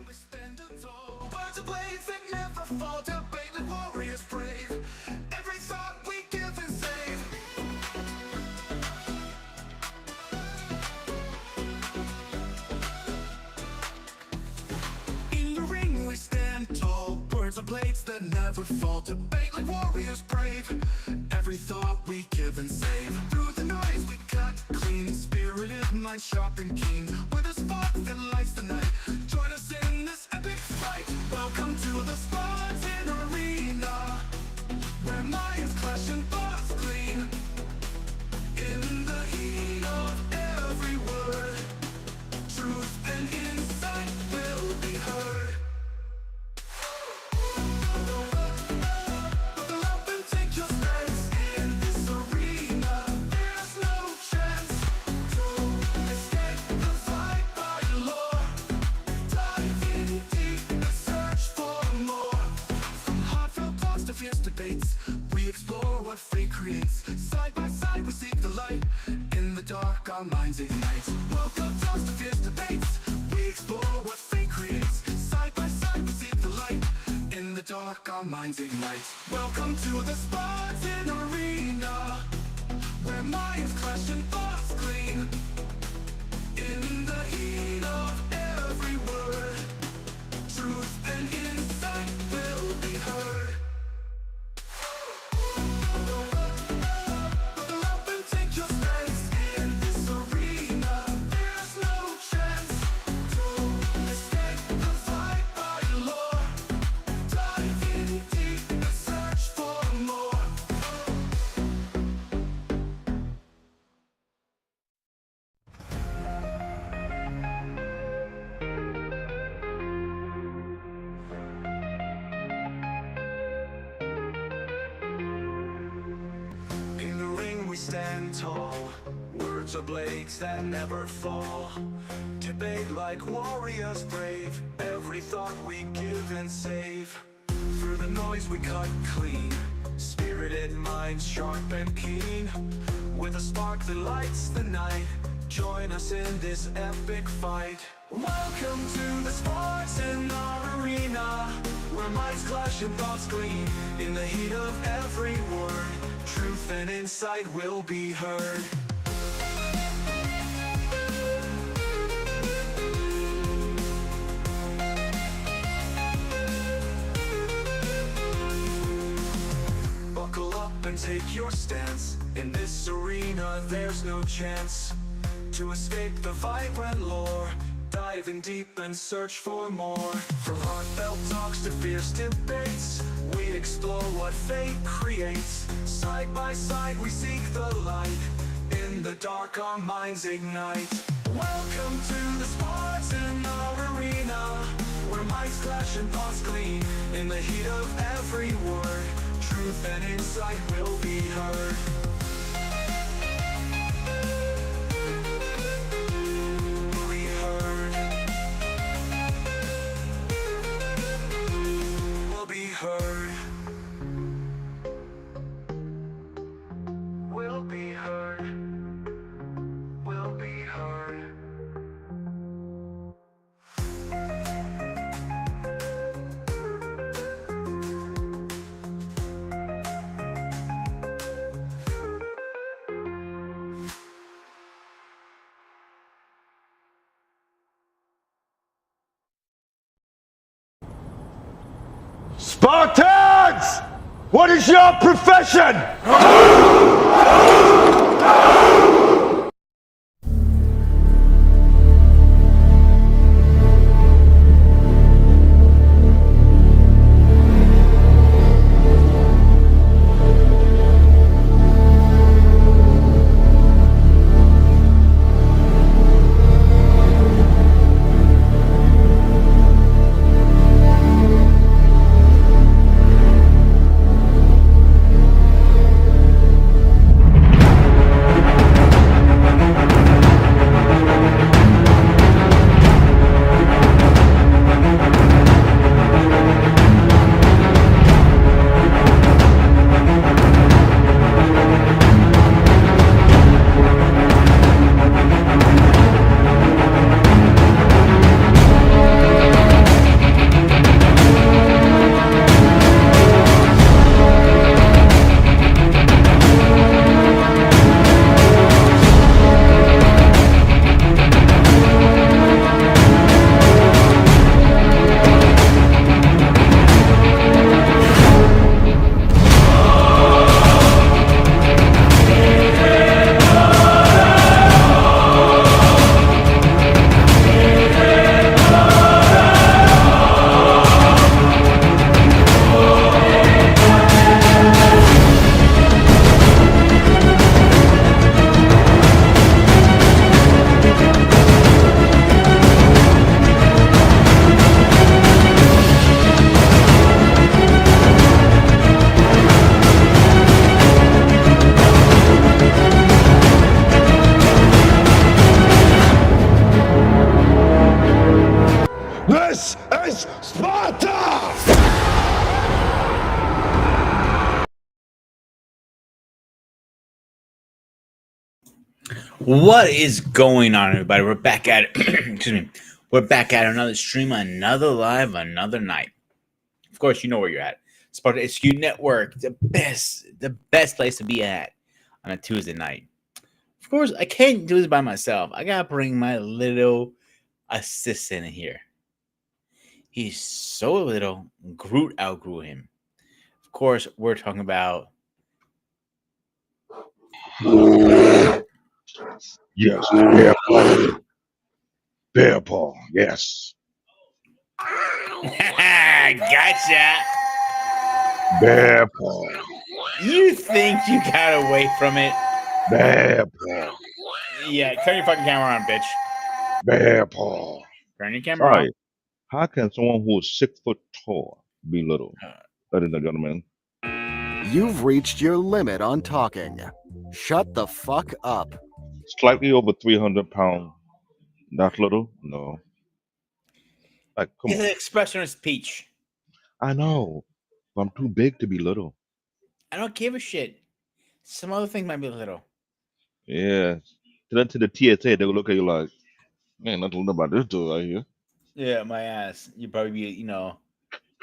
we stand tall. Words of blades that never fall, debate like warriors brave. Every thought we give and save. In the ring we stand tall. Words of blades that never fall, debate like warriors brave. Every thought we give and save. Through the noise we cut clean. Spirited mind sharp and keen. With a spark that lights the night. Join us in this epic fight. Welcome to the Spartan Arena, where minds clash and thoughts clean. In the heat of every word, truth and insight will be heard. Buckle up and take your stance. In this arena, there's no chance to escape the fight by law. Dive in deep and search for more. From heartfelt talks to fierce debates, we explore what fate creates. Side by side we seek the light. In the dark our minds ignite. Welcome talks to fierce debates, we explore what fate creates. Side by side we seek the light. In the dark our minds ignite. Welcome to the Spartan Arena, where minds clash and thoughts clean. In the heat of every word, truth and insight will be heard. Buckle up and take your stance. In this arena, there's no chance to escape the fight by law. Dive in deep and search for more. In the ring we stand tall. Words are blades that never fall. Debate like warriors brave. Every thought we give and save. Through the noise we cut clean. Spirited minds sharp and keen. With a spark that lights the night. Join us in this epic fight. Welcome to the Spartan Arena, where minds clash and thoughts gleam. In the heat of every word, truth and insight will be heard. Buckle up and take your stance. In this arena there's no chance to escape the vibrant lore. Dive in deep and search for more. From heartfelt talks to fierce debates, we explore what fate creates. Side by side we seek the light. In the dark our minds ignite. Welcome to the Spartan Arena, where minds clash and thoughts gleam. In the heat of every word, truth and insight will be heard. Heard. Will be heard. Will be heard. Spartans! What is your profession? What is going on, everybody? We're back at it. Excuse me. We're back at another stream, another live, another night. Of course, you know where you're at. Sparta SQ Network, the best place to be at on a Tuesday night. Of course, I can't do this by myself. I gotta bring my little assistant in here. He's so little, Groot outgrew him. Of course, we're talking about Yes, bear paw. Bear paw. Yes, gotcha. bear paw. You think you got away from it? Bear paw. Yeah, turn your fucking camera on, bitch. Bear paw. Turn your camera on. Sorry. How can someone who is 6 foot tall be little? Ladies and gentlemen. You've reached your limit on talking. Shut the fuck up. Slightly over 300 pounds. That's little? No. Like, come It's on. an expressionist peach. I know. But I'm too big to be little. I don't give a shit. Some other things might be little. Yeah. To the TSA, they will look at you like, man, nothing little about this dude right here. Yeah, my ass. You'd probably be,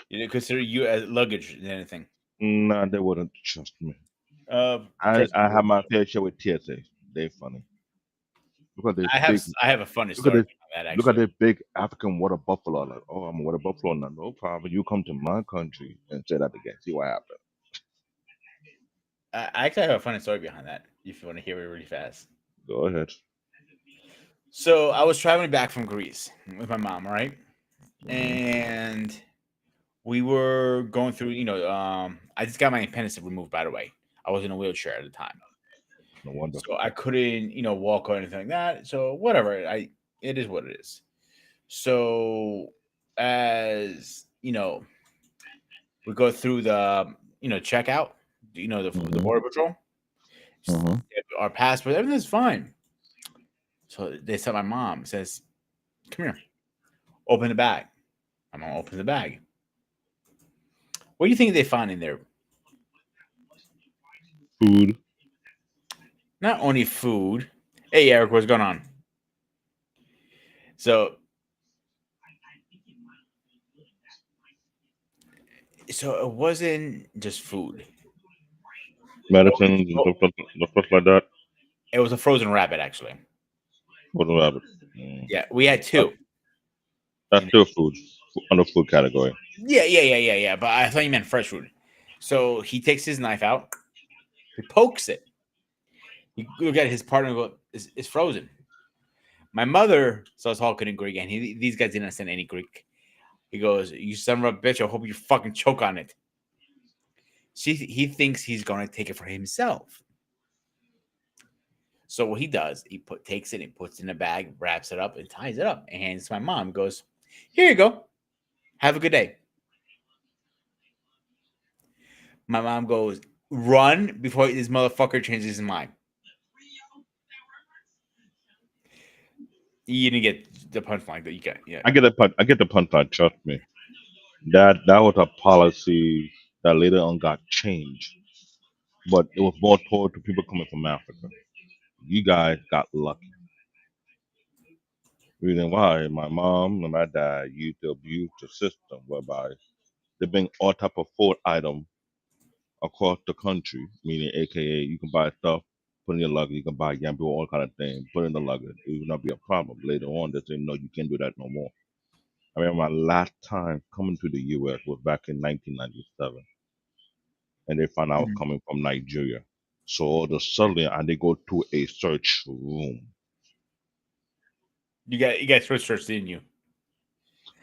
you consider you as luggage than anything. Nah, they wouldn't trust me. I Trust me, I have my fair share with TSA. They funny. Look at this big. I have a funny Look at story this. about that Look at actually. this big African water buffalo. Like, oh, I'm a water buffalo now. No problem. You come to my country and say that again. See what happens. I actually have a funny story behind that. If you want to hear it really fast. Go ahead. So I was traveling back from Greece with my mom, right? Mhm. And we were going through, I just got my appendix removed, by the way. I was in a wheelchair at the time. No wonder. So I couldn't, walk or anything like that. So whatever, it is what it is. So as we go through the checkout, the Hmm. border patrol, Hmm. our passport, everything's fine. So they said my mom says, "Come here, open the bag." My mom opens the bag. What do you think they find in there? Food. Not only food. Hey Eric, what's going on? So it wasn't just food. Medicine. Stuff like that. It was a frozen rabbit, actually. What do I have? Mm. Yeah, we had That- two. That's still food. Under food category. Yeah. But I thought you meant fresh food. So he takes his knife out, he pokes it. You look at his partner and go, it's frozen. My mother starts talking in Greek, and these guys didn't understand any Greek. He goes, "You son of a bitch! I hope you fucking choke on it." He thinks he's gonna take it for himself. So what he does, takes it and puts it in a bag, wraps it up, and ties it up, and hands it to my mom. Goes, "Here you go. Have a good day." My mom goes, "Run before this motherfucker changes his mind." You didn't get the punchline that you got. Yeah. I get the punch. I get the punchline. Trust me. That was a policy that later on got changed, but it was more toward to people coming from Africa. You guys got lucky. Reason why my mom and my dad used to abuse the system whereby they bring all type of food item across the country, meaning AKA you can buy stuff, put in your luggage, you can buy yambu, all kind of things, put in the luggage. It would not be a problem. Later on they say no, you can't do that no more. I remember my last time coming to the US was back in 1997, and they found out Mhm. coming from Nigeria. So all of a sudden, and they go to a search room. You got Swiss church, didn't you?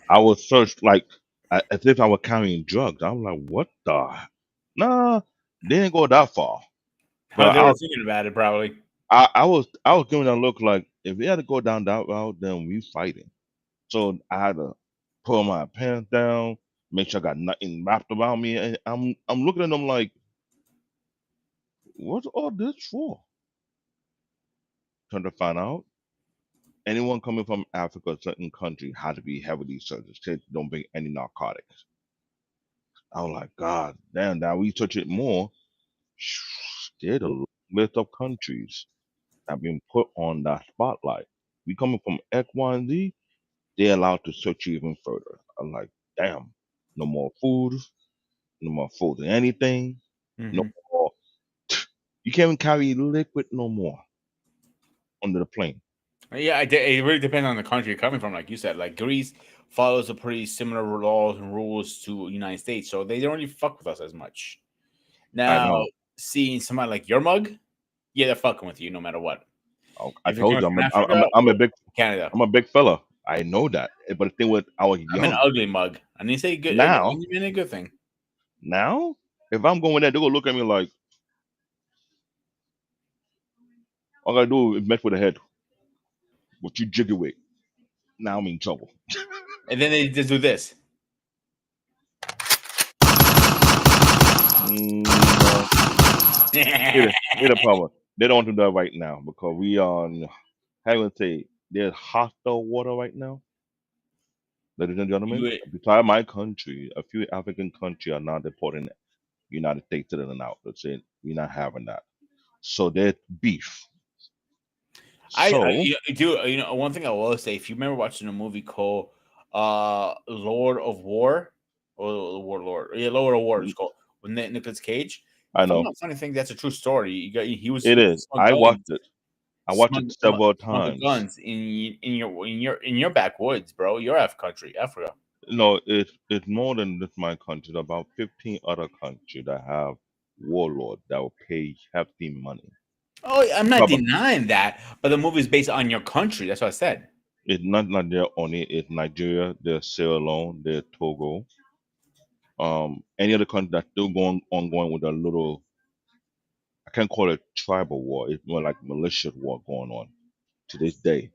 I was searched like as if I was carrying drugs. I'm like, what the? Nah, they didn't go that far. Oh, But they were thinking about it probably. I was giving a look like if we had to go down that route, then we fighting. So I had to pull my pants down, make sure I got nothing wrapped around me, and I'm looking at them like, what's all this for? Turn to find out, anyone coming from Africa, a certain country, had to be heavily searched. Said don't bring any narcotics. I was like, God damn! Now we search it more. There's a long list of countries have been put on that spotlight. We coming from X, Y, and Z, they're allowed to search you even further. I'm like, damn, no more food, no more food than anything, no Hmm. more. You can't even carry liquid no more under the plane. Yeah, it really depends on the country you're coming from. Like you said, like Greece follows a pretty similar laws and rules to United States, so they don't really fuck with us as much. I Now, know. seeing somebody like your mug, yeah, they're fucking with you no matter what. I If you're told coming you from Africa I'm a or big Canada, I'm a big fella. I know that. But the thing was, I was I'm an young. ugly mug. I didn't say good. I Now, didn't mean a good thing. now, if I'm going there, they're gonna look at me like all I gotta do is mess with the head. What you jiggy with? Now I'm in trouble. And then they just do this. No, here's the problem. They don't do that right now because we are, how you say, there's hostile water right now. Ladies and gentlemen, You, beside my country, a few African countries are now deporting United States citizens out. They're saying we're not having that. So there's beef. I So do. One thing I will say, if you remember watching a movie called Lord of War or Warlord, yeah, Lord of War, it's called with Nicolas Cage. I know Funny thing, that's a true story. He was it is. smuggled I watched guns, it. I watched it several smuggled times. guns in your backwoods, bro. Your country, Africa. No, it's more than just my country. There's about 15 other countries that have warlords that will pay hefty money. Oh, I'm not But denying that, but the movie is based on your country. That's what I said. it's not Nigeria only. It's Nigeria. There's Sierra Leone. There's Togo. Any other country that's still going ongoing with a little. I can't call it tribal war. It's more like militia war going on to this day.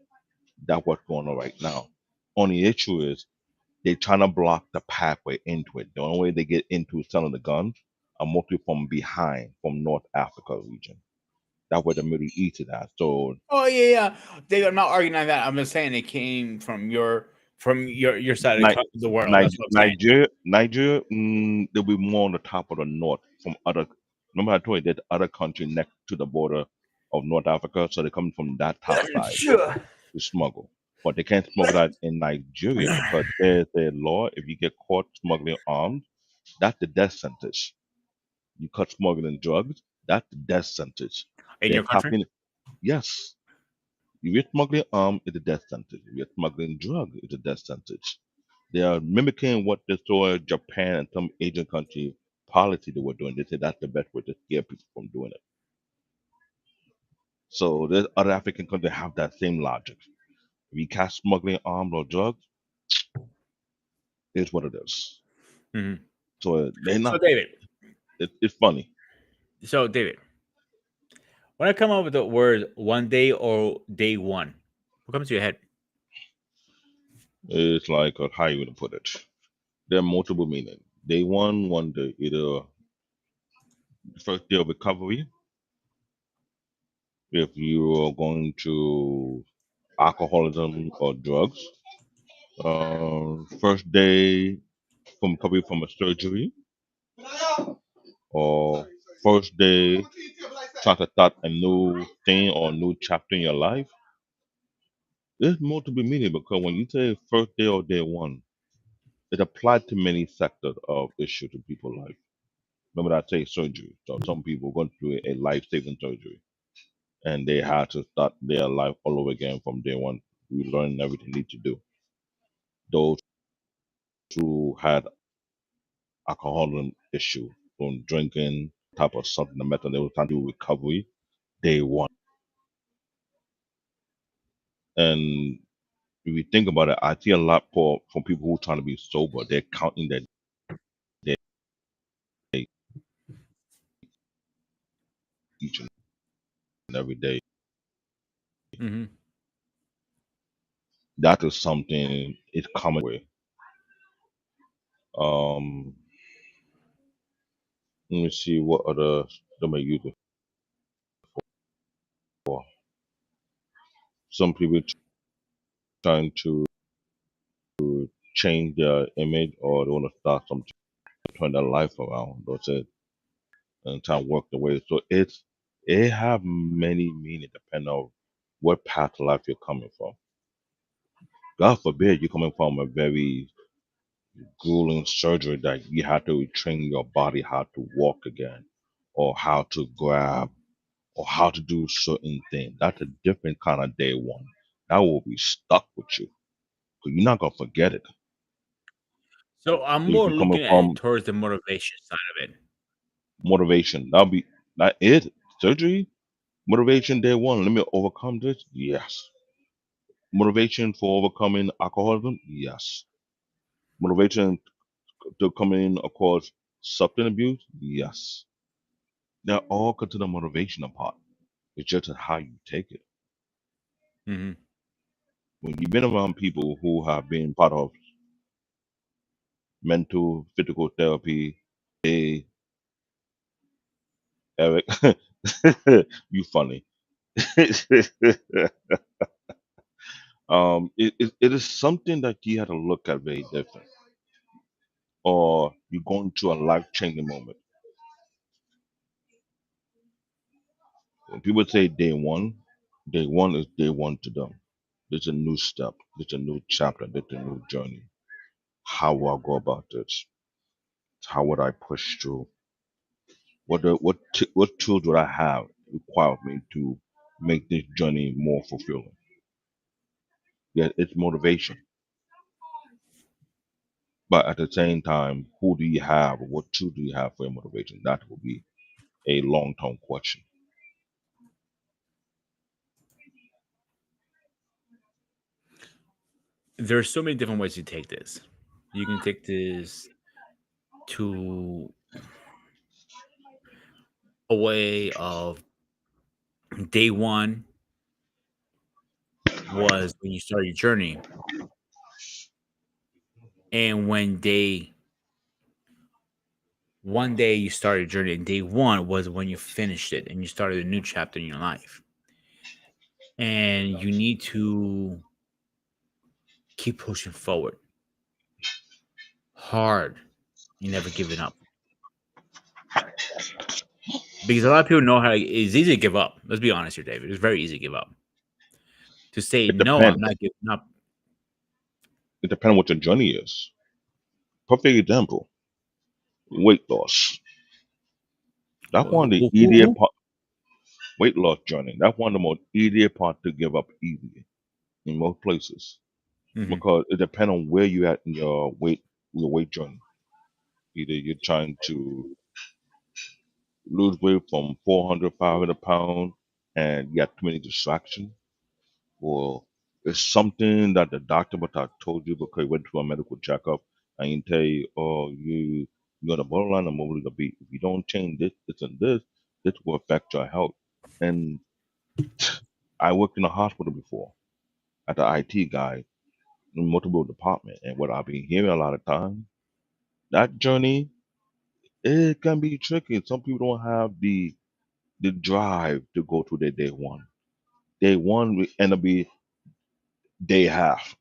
That's what's going on right now. Only issue is they're trying to block the pathway into it. The only way they get into selling the guns are mostly from behind, from North Africa region. That's where the Middle East is at. So Oh yeah, yeah. I'm not arguing on that. I'm just saying it came from your side of Ni- the world. That's what I'm saying. Nigeria, they'll be more on the top of the north from other. Remember, I told you there's other country next to the border of North Africa, so they come from that top side Sure. to smuggle. But they can't smuggle that in Nigeria because there's a law. If you get caught smuggling arms, that's the death sentence. You caught smuggling drugs, that's the death sentence. In They're your country? tapping. Yes, if you're smuggling arms, it's a death sentence. If you're smuggling drugs, it's a death sentence. They are mimicking what they saw Japan and some Asian country policy they were doing. They said that's the best way to scare people from doing it. So there's other African countries that have that same logic. If you catch smuggling arms or drugs, it's what it is. Mhm. So they're So not. David, It's funny. so David, when I come up with the word one day or day one, what comes to your head? It's like how you gonna put it. There are multiple meanings. Day one day, either first day of recovery, if you are going to alcoholism or drugs. First day from recovery from a surgery, or first day trying to start a new thing or a new chapter in your life. There's multiple meaning because when you say first day or day one, it applies to many sectors of issues in people's life. Remember that I say surgery. So some people going through a life-saving surgery and they had to start their life all over again from day one. We learn everything they need to do. Those who had alcoholism issue from drinking type of something, the method they were trying to do recovery, day one. And if you think about it, I see a lot for from people who are trying to be sober. They're counting their day each and every day. Mm-hmm. That is something it's common with. Um, let me see what other they may use it for. Some people trying to change their image or they want to start something, turn their life around. That's it, and try to work the way. So It have many meaning depending on what path of life you're coming from. God forbid you're coming from a very grueling surgery that you have to train your body how to walk again, or how to grab, or how to do certain things. That's a different kind of day one. That will be stuck with you. Because you're not gonna forget it. So I'm If more you're coming looking at it from towards the motivation side of it. motivation, that'll be not it. Surgery, motivation day one. Let me overcome this. Yes. Motivation for overcoming alcoholism. Yes. Motivation to come in, of course, substance abuse. Yes. They're all considered motivation part. It's just how you take it. Hmm. When you've been around people who have been part of mental, physical therapy, they, Eric, you funny. It is something that you have to look at very different, or you're going through a life changing moment. When people say day one is day one to them. It's a new step. It's a new chapter. It's a new journey. How will I go about this? How would I push through? What tools would I have require of me to make this journey more fulfilling? Yeah, it's motivation. But at the same time, who do you have? What tool do you have for your motivation? That will be a long term question. There's so many different ways to take this. You can take this to a way of day one was when you start your journey, and when day one day you started your journey, and day one was when you finished it and you started a new chapter in your life. And you need to keep pushing forward hard. You never giving up. Because a lot of people know how it's easy to give up. Let's be honest here, David. It's very easy to give up. To say It no, I'm depends. not giving up. It depends what your journey is. Perfect example: weight loss. That's one of the easier part. Weight loss journey. That's one of the most easier part to give up easily in most places Mhm. because it depends on where you at in your weight journey. Either you're trying to lose weight from 400, 500 pounds, and you got too many distractions, or it's something that the doctor but I told you because you went to a medical checkup and he tell you, oh, you're on the borderline of mobility beat. If you don't change this, and this will affect your health. And I worked in a hospital before as an IT guy in multiple department, and what I've been hearing a lot of times, that journey it can be tricky. Some people don't have the drive to go to their day one. Day one will end up be day half.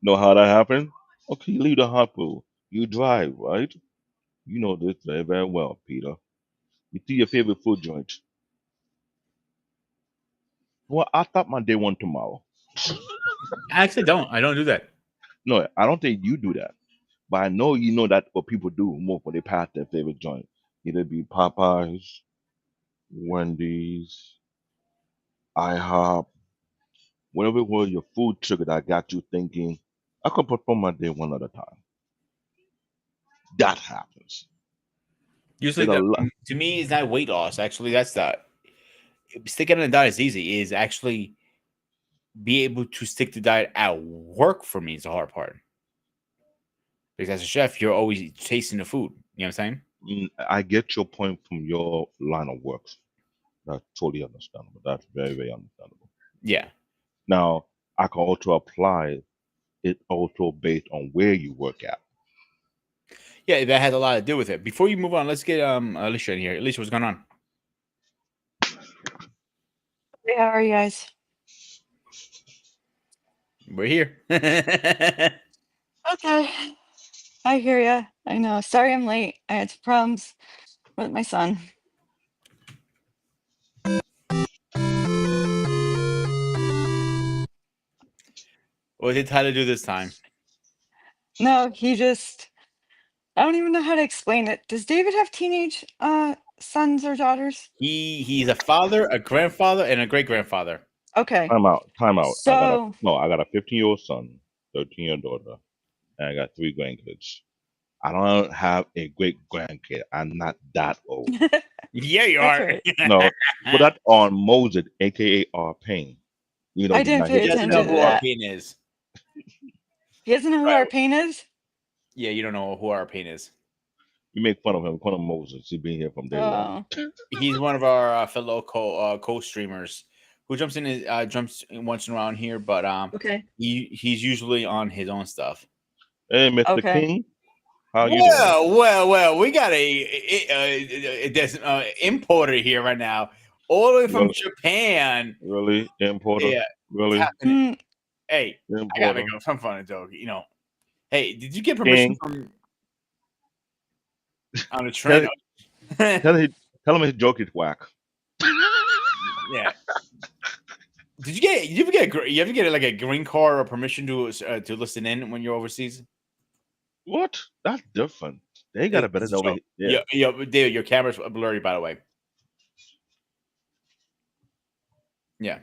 Know how that happened? Okay, you leave the hospital. You drive, right? You know this very, very well, Peter. You see your favorite food joint. Well, I'll start my day one tomorrow. I actually don't. I don't do that. No, I don't think you do that. But I know you know that what people do more when they pass their favorite joint. Either be Popeyes, Wendy's, IHOP, whatever it was your food trigger that got you thinking, I could perform my day one at a time. That happens. Usually, It a lot. to me, is not weight loss. Actually, that's the sticking on a diet is easy. Is actually be able to stick to diet at work for me is the hard part. Because as a chef, you're always chasing the food. You know what I'm saying? I get your point from your line of work. That's totally understandable. That's very, very understandable. Yeah. Now, I can also apply it also based on where you work at. Yeah, that has a lot to do with it. Before you move on, let's get Alicia in here. Alicia, what's going on? Hey, how are you guys? We're here. Okay, I hear ya. I know. Sorry I'm late. I had some problems with my son. What did Tyler do this time? No, he just, I don't even know how to explain it. Does David have teenage sons or daughters? He's a father, a grandfather, and a great grandfather. Okay. Time out. Time out. I got So a 15-year-old son, 13-year-old daughter, and I got 3 grandkids. I don't have a great grandkid. I'm not that old. Yeah, you that's are. right. No, but that's on Moses, aka R Pain. You know I he's didn't not pay here He to doesn't attention know to who celebrate. that. Arpine is. He doesn't know who Right. Arpane is? Yeah, you don't know who Arpine is. We make fun of him. We call him Moses. He's been here from day one. Oh. He's one of our fellow co-streamers who jumps once in around here, but Okay. he's usually on his own stuff. Hey, Mr. Okay. King, how you doing? Well, we got a importer here right now, all the way from Really, Japan. really, importer, Yeah, really, happening. Hmm. Hey, I gotta importer. make some fun of joke. Hey, did you get permission King, from on the train? tell him his joke is whack. Yeah. Did you ever get like a green card or permission to listen in when you're overseas? What? That's different. They got a better It's a over joke. here. Yeah, David, your camera's blurry, by the way. Yeah.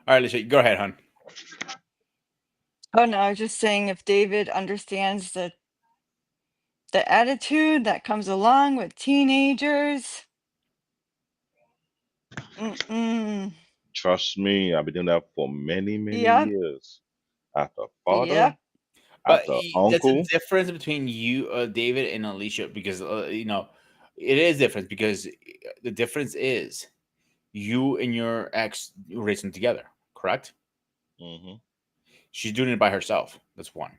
All right, Alicia, go ahead, hon. Oh no, I was just saying if David understands the attitude that comes along with teenagers. Mm-mm. Trust me, I've been doing that for many, many Yep. years. After father, Yep. But after there's a uncle. difference between you, David, and Alicia, because it is different because the difference is you and your ex raised them together, correct? Hmm. She's doing it by herself. That's one.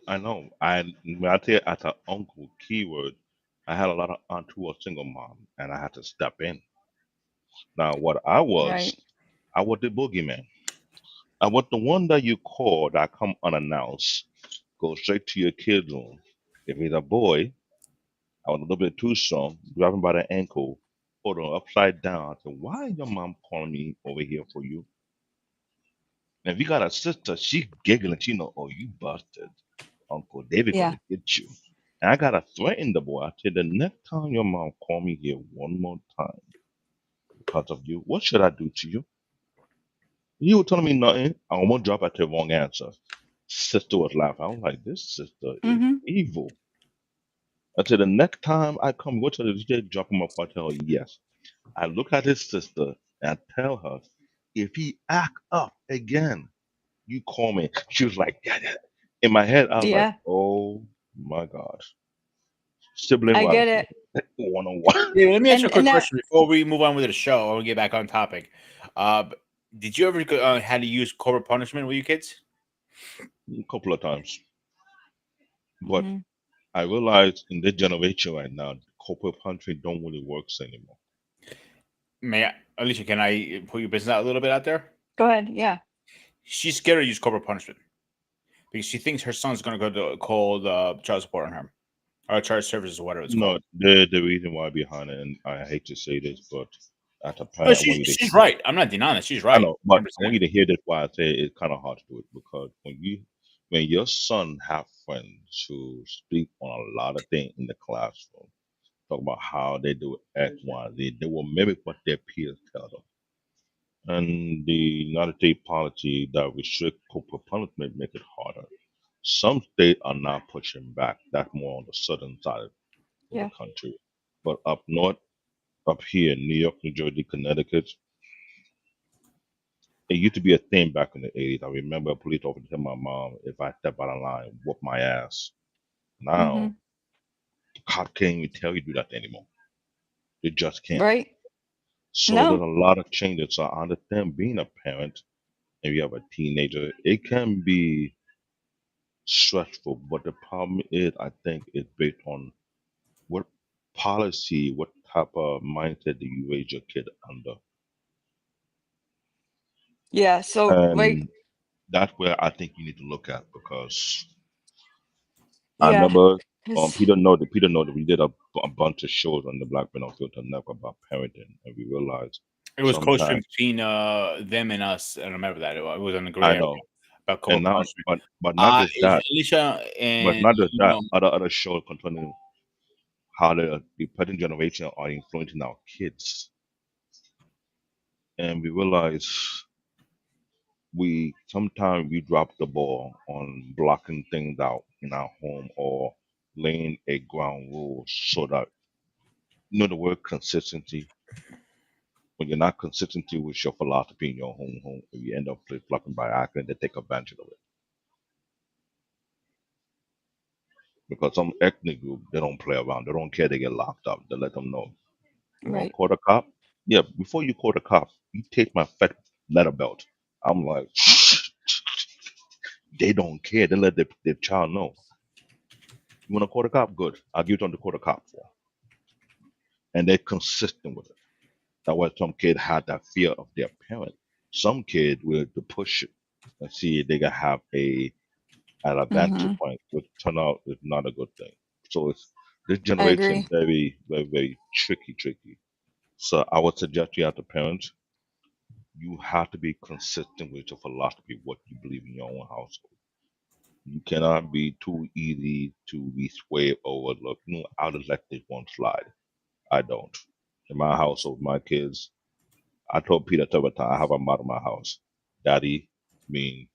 I know. When I tell you as an uncle keyword, I had a lot of aunt who were single mom, and I had to step in. Now, what I Right. was the boogeyman. I was the one that you call that come unannounced, go straight to your kid's room. If he's a boy, I was a little bit too strong, grab him by the ankle, hold him upside down. I said, "Why is your mom calling me over here for you?" And if you got a sister, she giggling. She know, "Oh, you busted. Uncle David Yeah. gonna get you." And I gotta threaten the boy. I said, "The next time your mom call me here one more time because of you, what should I do to you?" You were telling me nothing. I almost dropped at the wrong answer. Sister was laughing. I was like, "This sister is Mm-hmm. evil." I said, "The next time I come, go to the DJ, drop him off. I tell her yes." I look at his sister and tell her, "If he act up again, you call me." She was like, "Yeah, yeah." In my head, I was like, Yeah. "Oh my God." Sibling I get rivalry, it. 101. David, let me ask you a quick And that question before we move on with the show. I want to get back on topic. Did you ever had to use corporal punishment with your kids? A couple of times. But mhm. I realize in this generation right now, corporate punishing don't really works anymore. Alicia, can I put your business out a little bit out there? Go ahead. Yeah. She's scared to use corporal punishment because she thinks her son's going to go to call the child support on her or child services, whatever it's No, called. the reason why behind it, and I hate to say this, but as a No, parent, I want you to she's right. I'm not denying that. She's right. I know, but 100%. I want you to hear this why I say it's kind of hard to do it because when your son have friends who speak on a lot of things in the classroom, talk about how they do X, Y, Z, they will mimic what their peers tell them. And the United States policy that restrict corporal punishment make it harder. Some states are now pushing back. That's more on the southern side of Yeah. the country. But up north, up here, New York, New Jersey, Connecticut, it used to be a thing back in the 80s. I remember a police officer tell my mom if I step out of line, whoop my ass. Now, Mm-hmm. the cop can't even tell you to do that anymore. They just can't. Right. So there's No. a lot of changes. So I understand being a parent and you have a teenager, it can be stressful. But the problem is, I think, it's based on what policy, what type of mindset do you raise your kid under? Yeah. So like, And that's where I think you need to look at because I yeah. remember 'Cause Peter Noted, we did a bunch of shows on the Black Men on Filter Network about parenting, and we realized It was co-streamed sometimes between them and us. I remember that. It was on the gray I area. know, about And corporal now, punishment. but not just that, Alicia but and not just you that. know, Other shows concerning how the present generation are influencing our kids, and we realize we sometimes we drop the ball on blocking things out in our home or laying a ground rule so that the word consistency. When you're not consistent with your philosophy in your home, you end up flip flopping by accident. They take advantage of it because some ethnic group they don't play around. They don't care. They get locked up. They let them know. You want to Right. call the cop? Yeah. Before you call the cop, you take my fat leather belt. I'm like, they don't care. They let their child know. You want to call the cop? Good. I'll give them to call the cop for. And they're consistent with it. That's why some kid had that fear of their parent. Some kid will to push it and see if they can have a vantage Mm-hmm. point, which turn out is not a good thing. So it's this I generation agree. very, very, very tricky. So I would suggest you as a parent, you have to be consistent with your philosophy, what you believe in your own household. You cannot be too easy to be swayed or overlooked. I'll just let this one slide. I don't. In my household, my kids, I told Peter every time I have a motto in my house. Daddy mean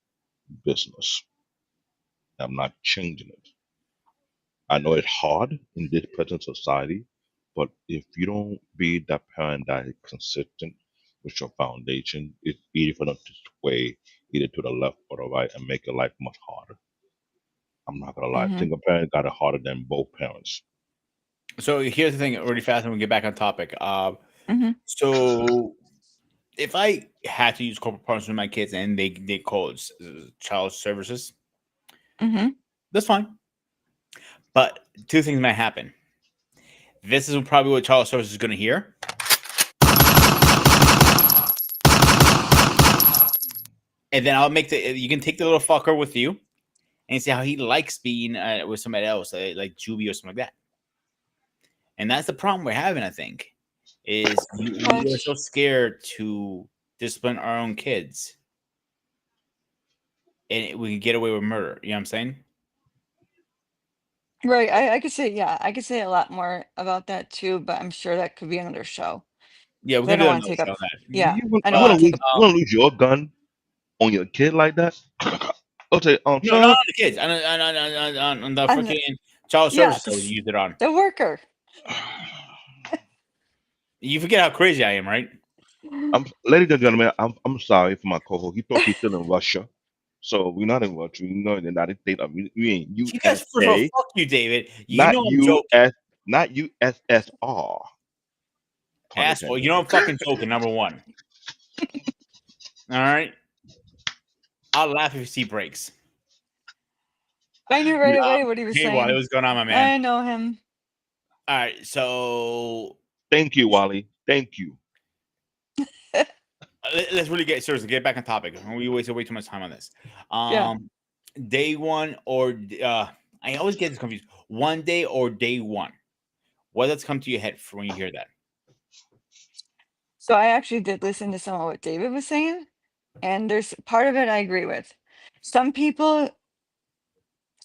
business. I'm not changing it. I know it's hard in this present society, but if you don't be that parent that is consistent with your foundation, it's easy for them to sway either to the left or the right and make your life much harder. I'm not gonna lie, Mm-hmm. single parent got it harder than both parents. so here's the thing, really fast, and we get back on topic. Mm-hmm. So if I had to use corporate partners with my kids and they call it child services, Mm-hmm. that's fine. But two things might happen. This is probably what child services is going to hear, and then I'll make the. You can take the little fucker with you and see how he likes being with somebody else, like Juby or something like that. And that's the problem we're having. I think is we are But so scared to discipline our own kids, and we can get away with murder. You know what I'm saying? right, I could say, yeah, I could say a lot more about that too, but I'm sure that could be another show. Yeah, we 'Cause I can don't do want to another take show up. on that. Yeah, I You don't But wanna want to take lose up. you wanna lose your gun on your kid like that? Okay, no, not son. on the kids, on the And freaking child yeah, services that we use it on. the worker. You forget how crazy I am, right? Ladies and gentlemen, I'm sorry for my co-host. He thought he's still in Russia. So we're not in Russia. We know in the United States. We in You guys, first of all, USA, fuck you, David. You not know I'm joking, US, not USSR. Pun asshole. You intended. know I'm fucking joking. Number one. All right. I'll laugh if you see breaks. I knew right Uh, away what he was hey, Wally, saying. what's going on, my man? I know him. All right, so Thank you, Wally. Thank you. let's really get seriously. Get back on topic. We wasted way too much time on this. Yeah. Day one or I always get this confused. One day or day one. What does come to your head when you hear that? So I actually did listen to some of what David was saying, and there's part of it I agree with. Some people,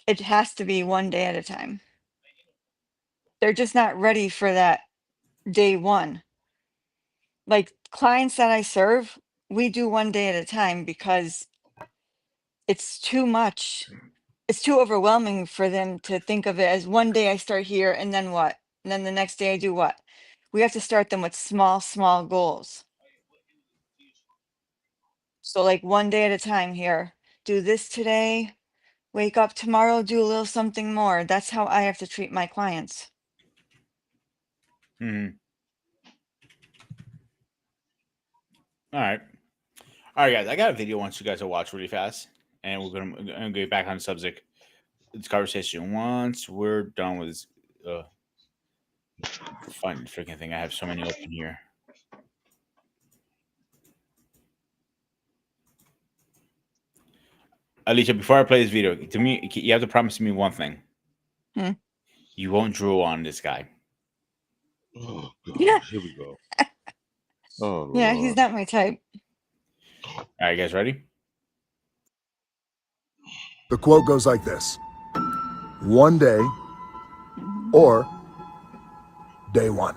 it has to be one day at a time. They're just not ready for that day one. Like clients that I serve, we do one day at a time because it's too much. It's too overwhelming for them to think of it as one day I start here and then what? And then the next day I do what? We have to start them with small, small goals. So like one day at a time here. Do this today. Wake up tomorrow, do a little something more. That's how I have to treat my clients. Hmm. All right. All right, guys. I got a video I want you guys to watch really fast, and we're gonna get back on the subject. This conversation once we're done with this fun freaking thing. I have so many open here. Alicia, before I play this video, to me, you have to promise me one thing. Hmm. You won't drool on this guy. Oh Yeah. God, here we go. Oh Yeah, he's Lord. not my type. All right, guys, ready? The quote goes like this: one day Mhm. or day one.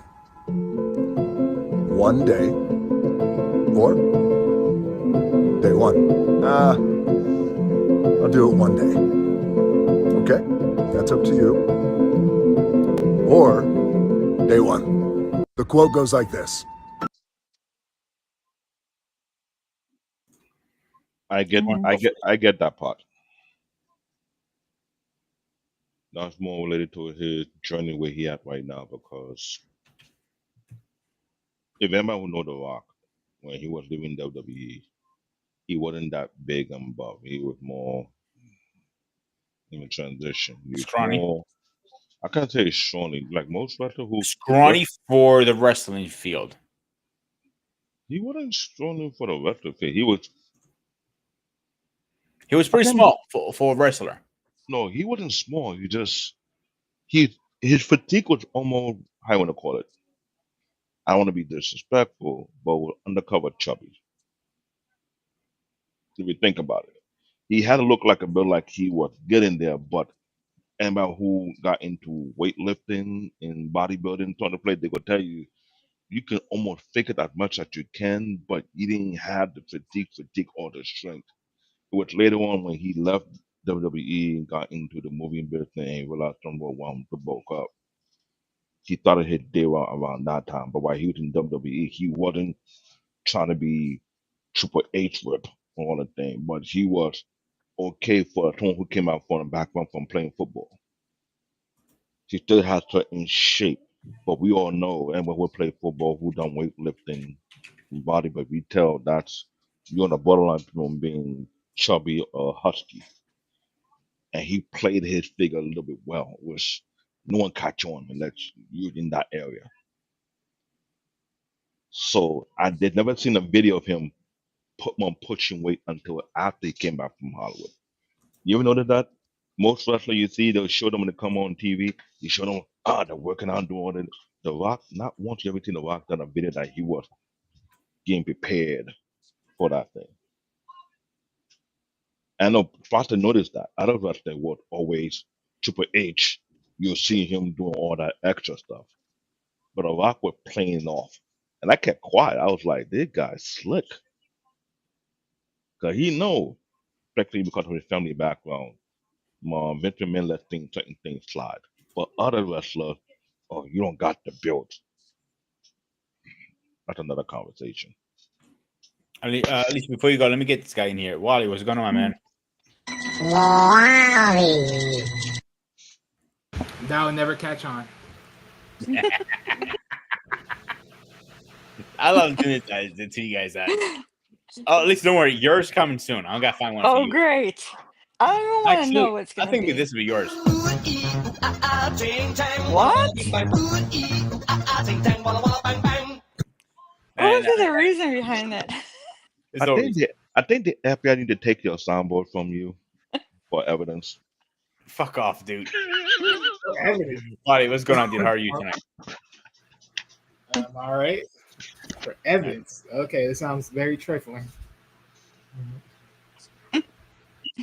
One day or day one. I'll do it one day. Okay? That's up to you. Or day one. The quote goes like this: I get, Mhm. I get that part. That's more related to his journey where he at right now. Because if anybody who know The Rock, when he was leaving WWE, he wasn't that big and buff. He was more in a transition. He was Scrawny. more. I can't say strongly. Like most wrestlers who Scrawny for the wrestling field. he wasn't strong for the wrestler field. He was He was pretty can't- small for a wrestler. no, he wasn't small. His fatigue was almost how I want to call it. I don't want to be disrespectful, but was undercover chubby. If you think about it, he had to look like a bit like he was getting there. But anybody who got into weightlifting and bodybuilding, trying to play, they could tell you you can almost fake it as much as you can, but you didn't have the fatigue or the strength. Which later on, when he left WWE and got into the movie business and realized somewhere wanted to bulk up, he started his day around that time. But while he was in WWE, he wasn't trying to be Triple H whip or all the thing, but he was okay for someone who came out from the background from playing football. He still has certain shape, but we all know, and when we play football, who done weightlifting and body, but we tell that's you're on the borderline from being chubby or husky. And he played his figure a little bit well, which no one catch on unless you're in that area. So I did never seen a video of him pushing weight until after he came back from Hollywood. You ever notice that? Most wrestlers you see, they'll show them when they come on TV. You show them, they're working out, doing all that. The Rock, not once you ever seen The Rock done a video that he was getting prepared for that thing. I know Foster noticed that. Other wrestlers would always Triple H, you'll see him doing all that extra stuff. But The Rock was playing off. And I kept quiet. I was like, this guy's slick. Because he knows, especially because of his family background, Vince McMahon let certain things slide. But other wrestlers, oh, you don't got the build. That's another conversation. At least before you go, let me get this guy in here. Wally, what's going on, my man? That will never catch on. I love doing it to you guys. Oh, at least don't worry. Yours coming soon. I gotta find one for Oh, you. great. I don't want to Actually, know what's I going to think be. this will be yours. What? What And was the reason behind that? it's over. I think the FBI need to take your soundboard from you for evidence. Fuck off, dude. Evidence. Wally, what's going on, dude? How are you tonight? All right. For evidence. Okay, this sounds very trifling.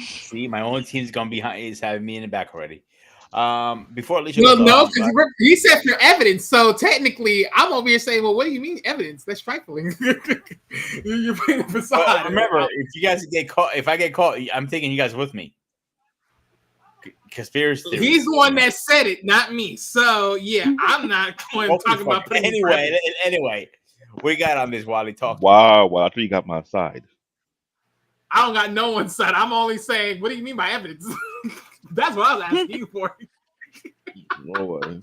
See, my own team's gonna be is having me in the back already. Before Alicia Well, goes no, on, because you said for evidence. So technically, I'm over here saying, well, what do you mean evidence? That's trifling. You're putting a facade. but remember, if you guys get caught, if I get caught, I'm taking you guys with me. Conspiracy theory. He's the one that said it, not me. So yeah, I'm not going to talk about putting Anyway, we got on this Wally talk. Wow, well, I thought you got my side. I don't got no one's side. I'm only saying, what do you mean by evidence? That's what I was asking you for. No worries.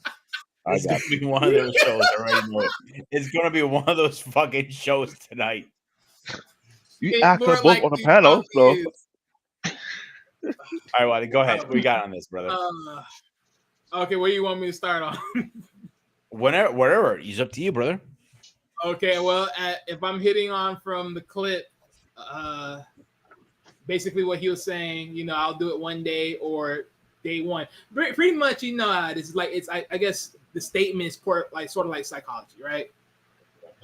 I It's got gonna be one of those shows. I already know it. It's gonna be one of those fucking shows tonight. you. It's Asked more us both on the likely panel, so is, All right, Wally, go ahead. What we got on this, brother? okay, where you want me to start on? Whatever. It's up to you, brother. Okay, well, if I'm hitting on from the clip, basically what he was saying, I'll do it one day or day one. Pretty much, it's like I guess the statement is sort of like psychology, right?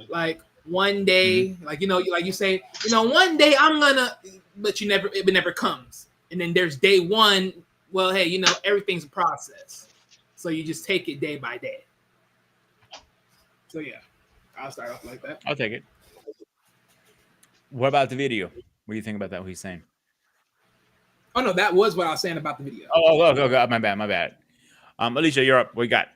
Like one day, like you say, one day I'm gonna, but it never comes. And then there's day one. Well, hey, everything's a process. So you just take it day by day. So yeah, I'll start off like that. I'll take it. What about the video? What do you think about that? What he's saying? Oh no, that was what I was saying about the video. Oh, my bad. Alicia, you're up. What you got?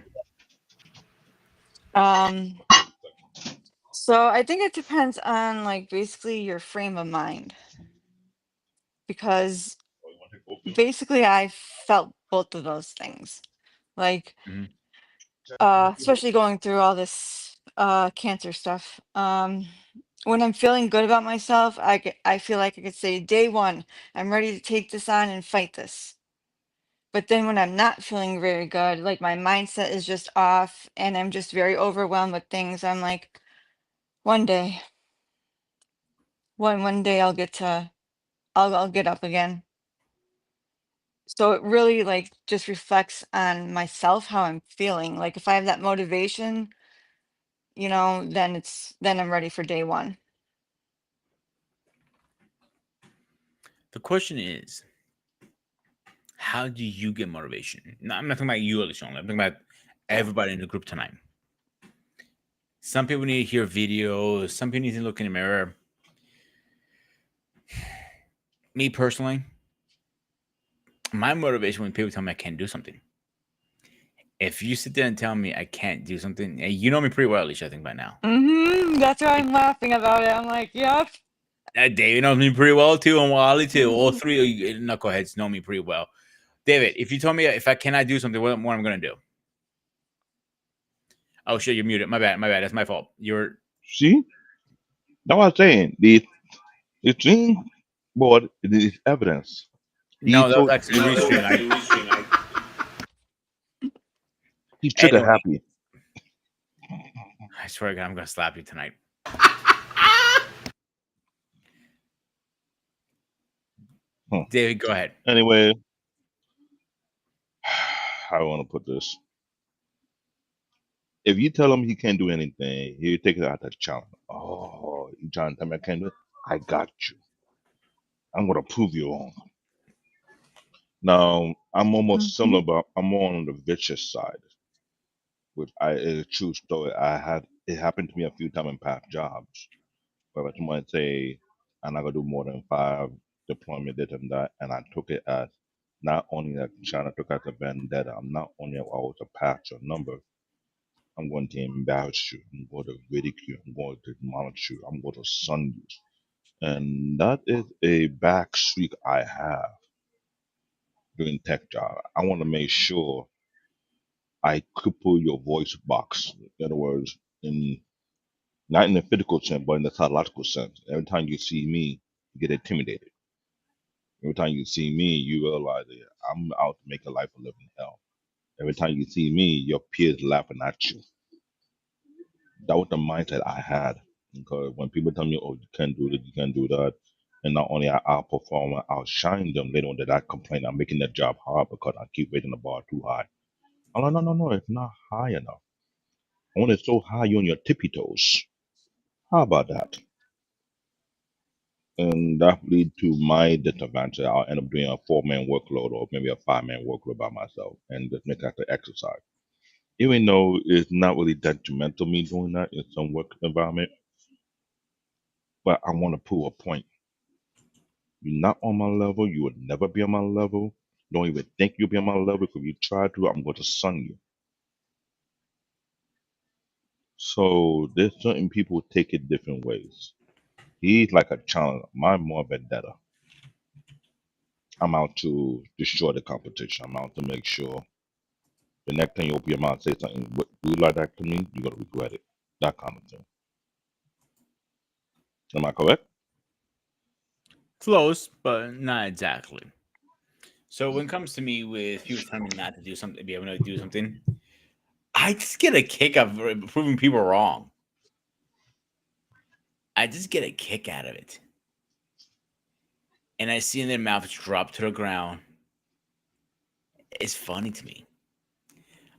So I think it depends on like basically your frame of mind, because basically I felt both of those things, like Mhm. especially going through all this cancer stuff. When I'm feeling good about myself, I feel like I could say day one, I'm ready to take this on and fight this. But then when I'm not feeling very good, like my mindset is just off and I'm just very overwhelmed with things, I'm like, one day, one day I'll get to, I'll get up again. So it really like just reflects on myself, how I'm feeling. Like if I have that motivation, then I'm ready for day one. The question is, how do you get motivation? No, I'm not talking about you, Alicia. I'm talking about everybody in the group tonight. Some people need to hear videos. Some people need to look in the mirror. Me personally, my motivation when people tell me I can't do something. If you sit there and tell me I can't do something, and you know me pretty well, Alicia, I think by now. That's why I'm laughing about it. I'm like, yep. David knows me pretty well too, and Wally too. All three of you knuckleheads know me pretty well. David, if you told me if I cannot do something, what am I going to do? Oh shit, you're muted. My bad. That's my fault. You're See, that's what I'm saying. The dream board is evidence. no, that was actually restream. He's trigger Anyway, happy. I swear to God, I'm going to slap you tonight. David, go ahead. Anyway, how I want to put this. If you tell him he can't do anything, he'll take it out as a challenge. Oh, you trying to tell me I can't do it? I got you. I'm going to prove you wrong. Now, I'm almost similar, but I'm more on the vicious side. Which is a true story. It happened to me a few times in past jobs. Where someone say, I'm not going to do more than 5 deployment, this and that. And I took it as not only that China took as a vendetta, I'm not only always a patch or number, I'm going to embarrass you. I'm going to ridicule. I'm going to demolish you. I'm going to sun you. And that is a back streak I have doing tech job. I want to make sure I cripple your voice box. In other words, not in the physical sense, but in the psychological sense. Every time you see me, you get intimidated. Every time you see me, you realize that I'm out to make a life a living hell. Every time you see me, your peers laughing at you. That was the mindset I had. Because when people tell me, oh, you can't do this, you can't do that, and not only I outperform, I outshine them, they don't that I complain I'm making their job hard because I keep raising the bar too high. I'm like, no, it's not high enough. I want it so high you're on your tippy toes. How about that? And that lead to my disadvantage. I'll end up doing a 4-man workload or maybe a 5-man workload by myself and just make that the exercise. Even though it's not really detrimental me doing that in some work environment, but I want to prove a point. You're not on my level. You would never be on my level. Don't even think you'll be on my level because if you try to, I'm going to sun you. So there's certain people who take it different ways. He's like a challenge. Mine more vendetta. I'm out to destroy the competition. I'm out to make sure the next time you open your mouth and say something do you like that to me, you're gonna regret it. That kind of thing. Am I correct? Close, but not exactly. So when it comes to me with people telling me not to do something, be able to do something, I just get a kick of proving people wrong. I just get a kick out of it. And I see their mouths drop to the ground. It's funny to me.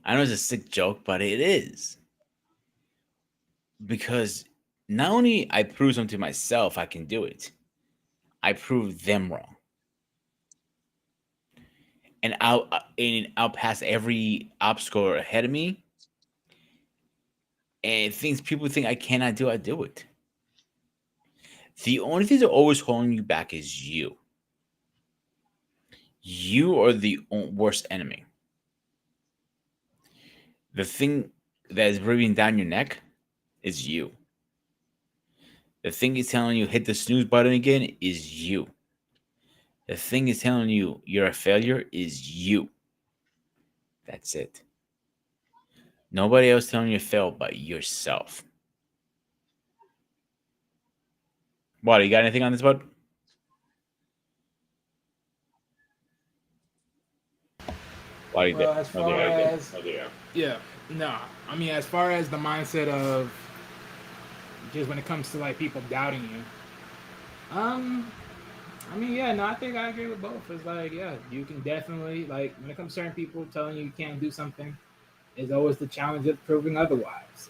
I know it's a sick joke, but it is. Because not only I prove something to myself, I can do it. I prove them wrong. and I'll pass every obstacle ahead of me, and things people think I cannot do, I do it. The only thing that always holding you back is you. You are the worst enemy. The thing that is breathing down your neck is you. The thing is telling you hit the snooze button again is you. The thing is telling you you're a failure is you. That's it. Nobody else telling you to fail but yourself. What, you got anything on this, bud? What do you Well, think? as far as yeah, no, I mean, as far as the mindset of just when it comes to like people doubting you, I mean, yeah, no, I think I agree with both. It's like, yeah, you can definitely like when it comes to certain people telling you can't do something, is always the challenge of proving otherwise.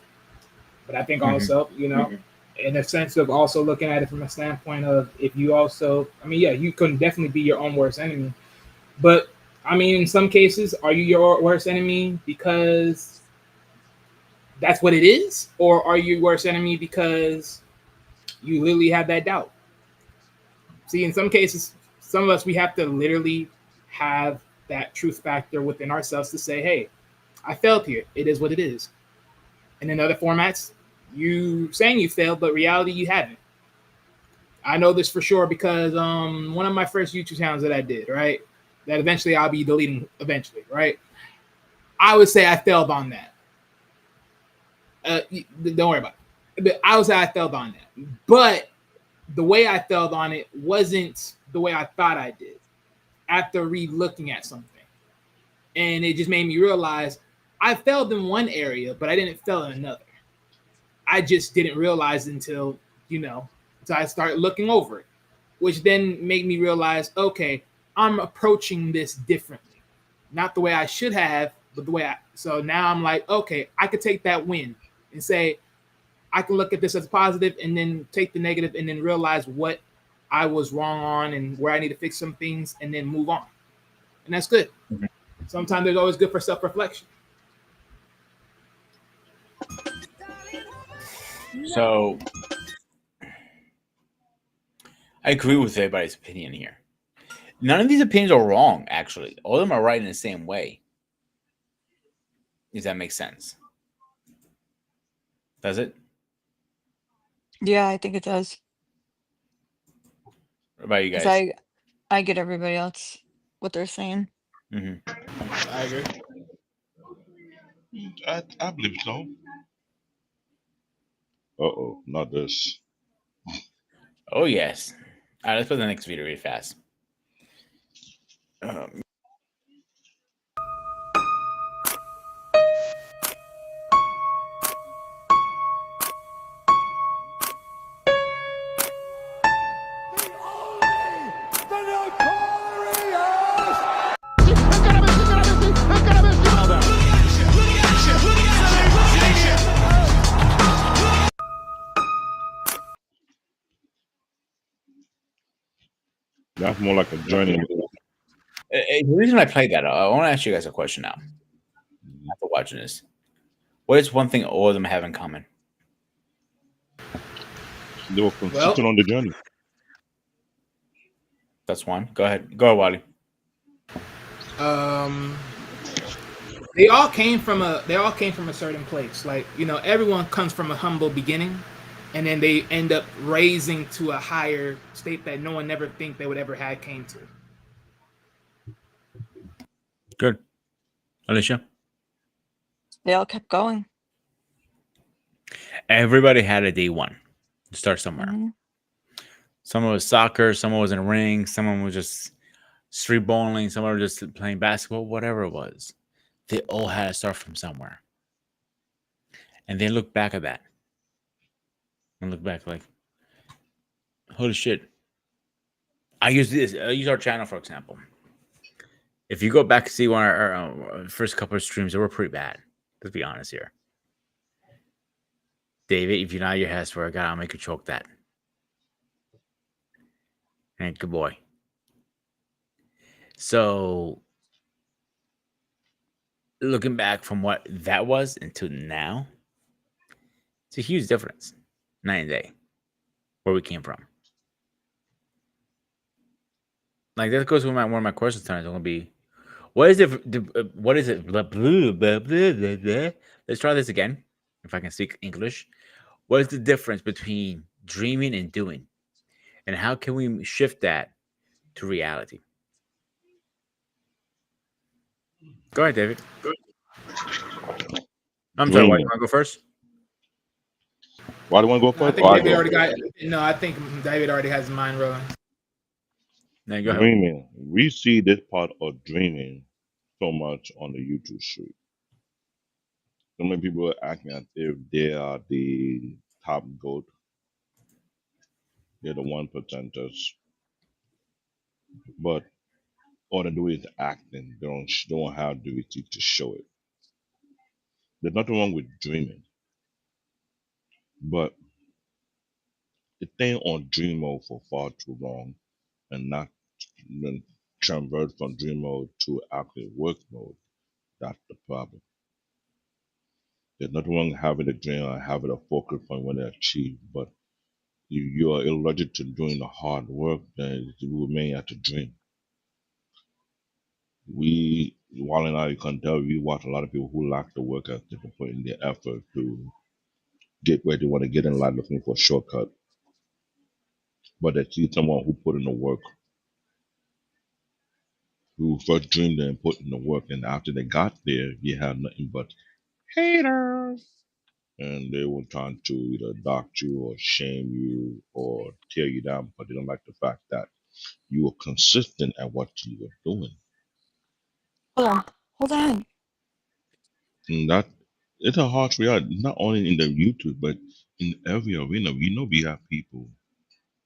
But I think also, you know, in a sense of also looking at it from a standpoint of if you also, I mean, yeah, you can definitely be your own worst enemy. But I mean, in some cases, are you your worst enemy because that's what it is? Or are you worst enemy because you literally have that doubt? See, in some cases, some of us, we have to literally have that truth factor within ourselves to say, hey, I failed here. It is what it is. And in other formats, you saying you failed, but reality you haven't. I know this for sure because one of my first YouTube channels that I did, right, that eventually I'll be deleting eventually, right? I would say I failed on that. Don't worry about it. But I would say I failed on that. But the way I failed on it wasn't the way I thought I did after re-looking at something. And it just made me realize I failed in one area, but I didn't fail in another. I just didn't realize until, you know, so I started looking over it, which then made me realize, okay, I'm approaching this differently. Not the way I should have, but the way I, so now I'm like, okay, I could take that win and say, I can look at this as positive and then take the negative and then realize what I was wrong on and where I need to fix some things and then move on. And that's good. Sometimes it's always good for self-reflection. So I agree with everybody's opinion here. None of these opinions are wrong, actually. All of them are right in the same way. Does that make sense? Does it? Yeah, I think it does. What about you 'Cause guys? I get everybody else what they're saying. I agree. I believe so. Uh-oh, not this. Oh, yes. All right, let's put the next video really fast. That's more like a journey. The reason I played that, I want to ask you guys a question now. After watching this, what is one thing all of them have in common? They were consistent on the journey. That's one. Go ahead, Wally. They all came from a certain place. Like, you know, everyone comes from a humble beginning, and then they end up raising to a higher state that no one ever think they would ever have came to. Good. Alicia? They all kept going. Everybody had a day one. Start somewhere. Mhm. Someone was soccer, someone was in a ring, someone was just street bowling, someone was just playing basketball, whatever it was. They all had to start from somewhere. And they look back at that. And look back like, holy shit. I use our channel, for example. If you go back and see one of our first couple of streams, they were pretty bad. Let's be honest here. David, if you nod your head, I swear to God, I'll make you choke that. And good boy. So looking back from what that was until now, it's a huge difference, night and day, where we came from. Like that goes with one of my questions tonight. It's gonna be, what is it? What is it? Blah, blah, blah, blah, blah, blah. Let's try this again. If I can speak English, what is the difference between dreaming and doing, and how can we shift that to reality? Go ahead, David. I'm sorry. Why you Dreaming. want to go first? Why do you want to go No, I first? think Or I David go? already got. No, I think David already has his mind rolling. No, go ahead. Dreaming. We see this part of dreaming so much on the YouTube street. So many people are acting as if they are the top goat. They're the 1%ers. But all they do is acting. They don't have the ability to show it. There's nothing wrong with dreaming. But it staying on dream mode for far too long and not then convert from dream mode to actual work mode, that's the problem. There's nothing wrong with having a dream or having a focal point when they achieve, but if you are allergic to doing the hard work, then you remain at the dream. Wally and I can tell we watch a lot of people who lack the work ethic and put in their effort to get where they want to get in life looking for a shortcut. But they see someone who put in the work, who first dreamed and put in the work, and after they got there, you have nothing but haters. And they were trying to either dock you or shame you or tear you down, but they don't like the fact that you were consistent at what you were doing. Hold on. Hold on. And that it's a harsh reality, not only in the YouTube, but in every arena. We know we have people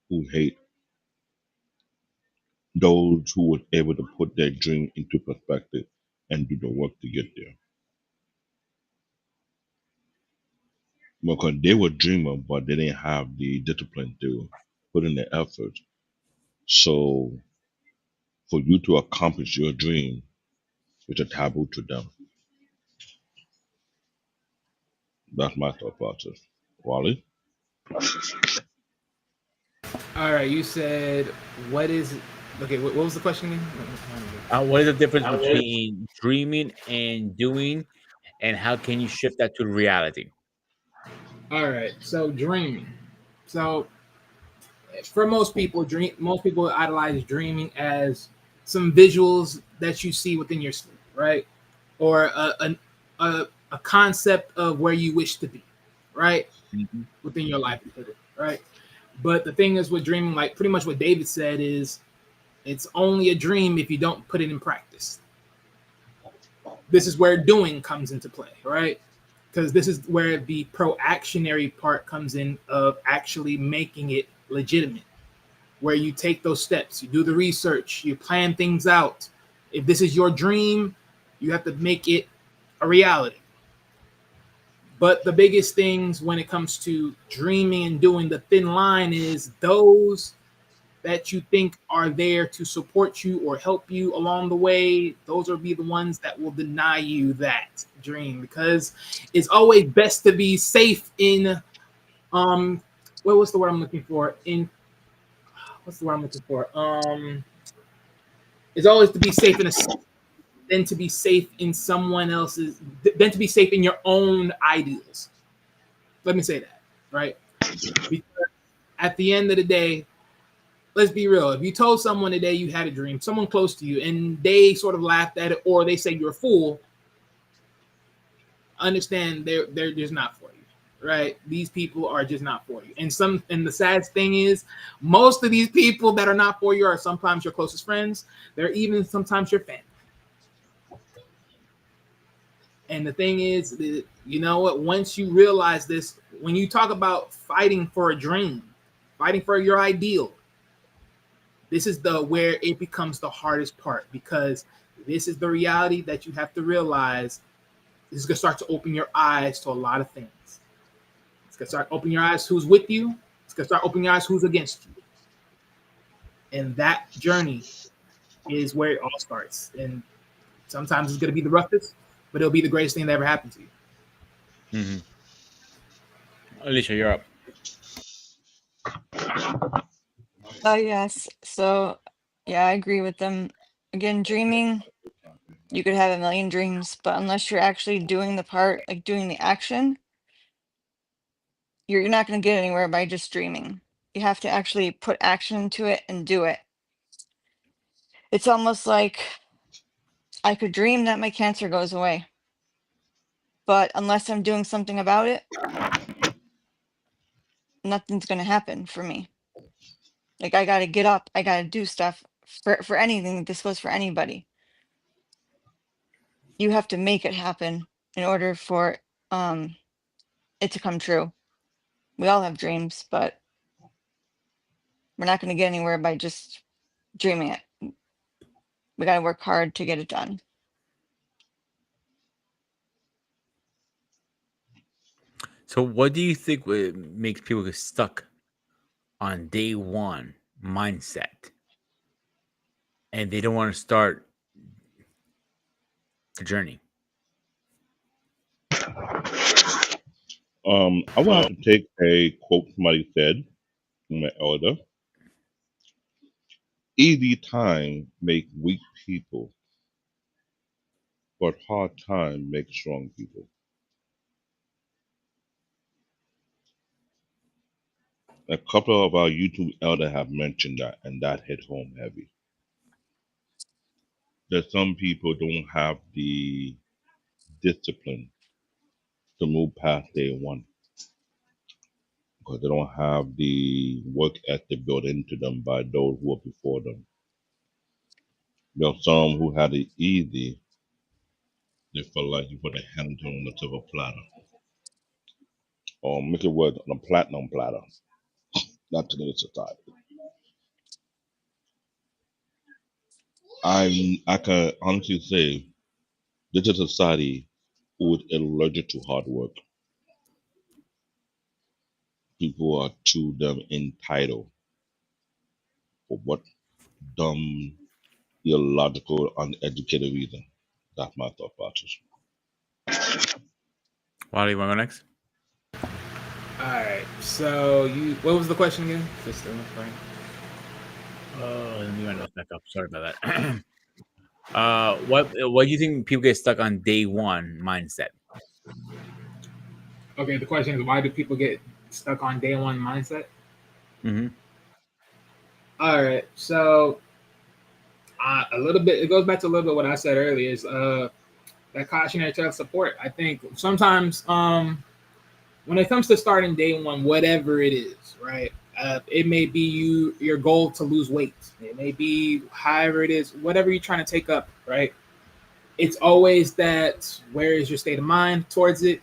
who hate those who were able to put their dream into perspective and do the work to get there. Because they were dreamers, but they didn't have the discipline to put in the effort. So for you to accomplish your dream, it's a taboo to them. That's my thought process. Wally? All right, you said what is? Okay, what was the question again? What is the difference between dreaming and doing, and how can you shift that to reality? All right, so dreaming. So for most people, most people idolize dreaming as some visuals that you see within your sleep, right? Or a concept of where you wish to be, right? Mhm. Within your livelihood, right? But the thing is with dreaming, like pretty much what David said is it's only a dream if you don't put it in practice. This is where doing comes into play, right? Because this is where the proactionary part comes in of actually making it legitimate, where you take those steps, you do the research, you plan things out. If this is your dream, you have to make it a reality. But the biggest things when it comes to dreaming and doing, the thin line is those that you think are there to support you or help you along the way, those will be the ones that will deny you that dream, because it's always best to be safe in what's the word I'm looking for? It's always to be safe in a than to be safe in someone else's, than to be safe in your own ideals. Let me say that, right? Because at the end of the day, let's be real. If you told someone today you had a dream, someone close to you, and they sort of laughed at it or they say you're a fool, understand they're just not for you, right? These people are just not for you. And the sad thing is, most of these people that are not for you are sometimes your closest friends. They're even sometimes your family. And the thing is, you know what? Once you realize this, when you talk about fighting for a dream, fighting for your ideal, this is where it becomes the hardest part, because this is the reality that you have to realize. This is going to start to open your eyes to a lot of things. It's going to start opening your eyes who's with you. It's going to start opening your eyes who's against you. And that journey is where it all starts. And sometimes it's going to be the roughest. but it'll be the greatest thing that ever happened to you. Alicia, you're up. Oh, yes. So, yeah, I agree with them. Again, dreaming, you could have a million dreams, but unless you're actually doing the part, like doing the action, you're not going to get anywhere by just dreaming. You have to actually put action into it and do it. It's almost like I could dream that my cancer goes away, but unless I'm doing something about it, nothing's going to happen for me. Like I got to get up, I got to do stuff for anything. This goes for anybody. You have to make it happen in order for it to come true. We all have dreams, but we're not going to get anywhere by just dreaming it. We got to work hard to get it done. So, what do you think makes people get stuck on day one mindset, and they don't want to start the journey? I would have to take a quote somebody said from an elder. Easy time make weak people, but hard time make strong people. A couple of our YouTube elders have mentioned that, and that hit home heavy. That some people don't have the discipline to move past day one because they don't have the work ethic built into them by those who are before them. There are some who had it easy. They felt like you put a hand on the silver platter, or make it work on a platinum platter. Not today's society. I can honestly say this is a society who is allergic to hard work. People are too damn entitled for what dumb, illogical, uneducated reason. That's my thought process. Wally, you want to go next? All right. So what was the question again? Just Oh, let me notes back up. Sorry about that. What do you think people get stuck on day one mindset? Okay. The question is, why do people get stuck on day one mindset? Mm-hmm. All right. So a little bit. It goes back to a little bit what I said earlier. Is that cautionary tale of support. I think sometimes when it comes to starting day one, whatever it is, right? It may be your goal to lose weight. It may be however it is, whatever you're trying to take up, right? It's always that where is your state of mind towards it?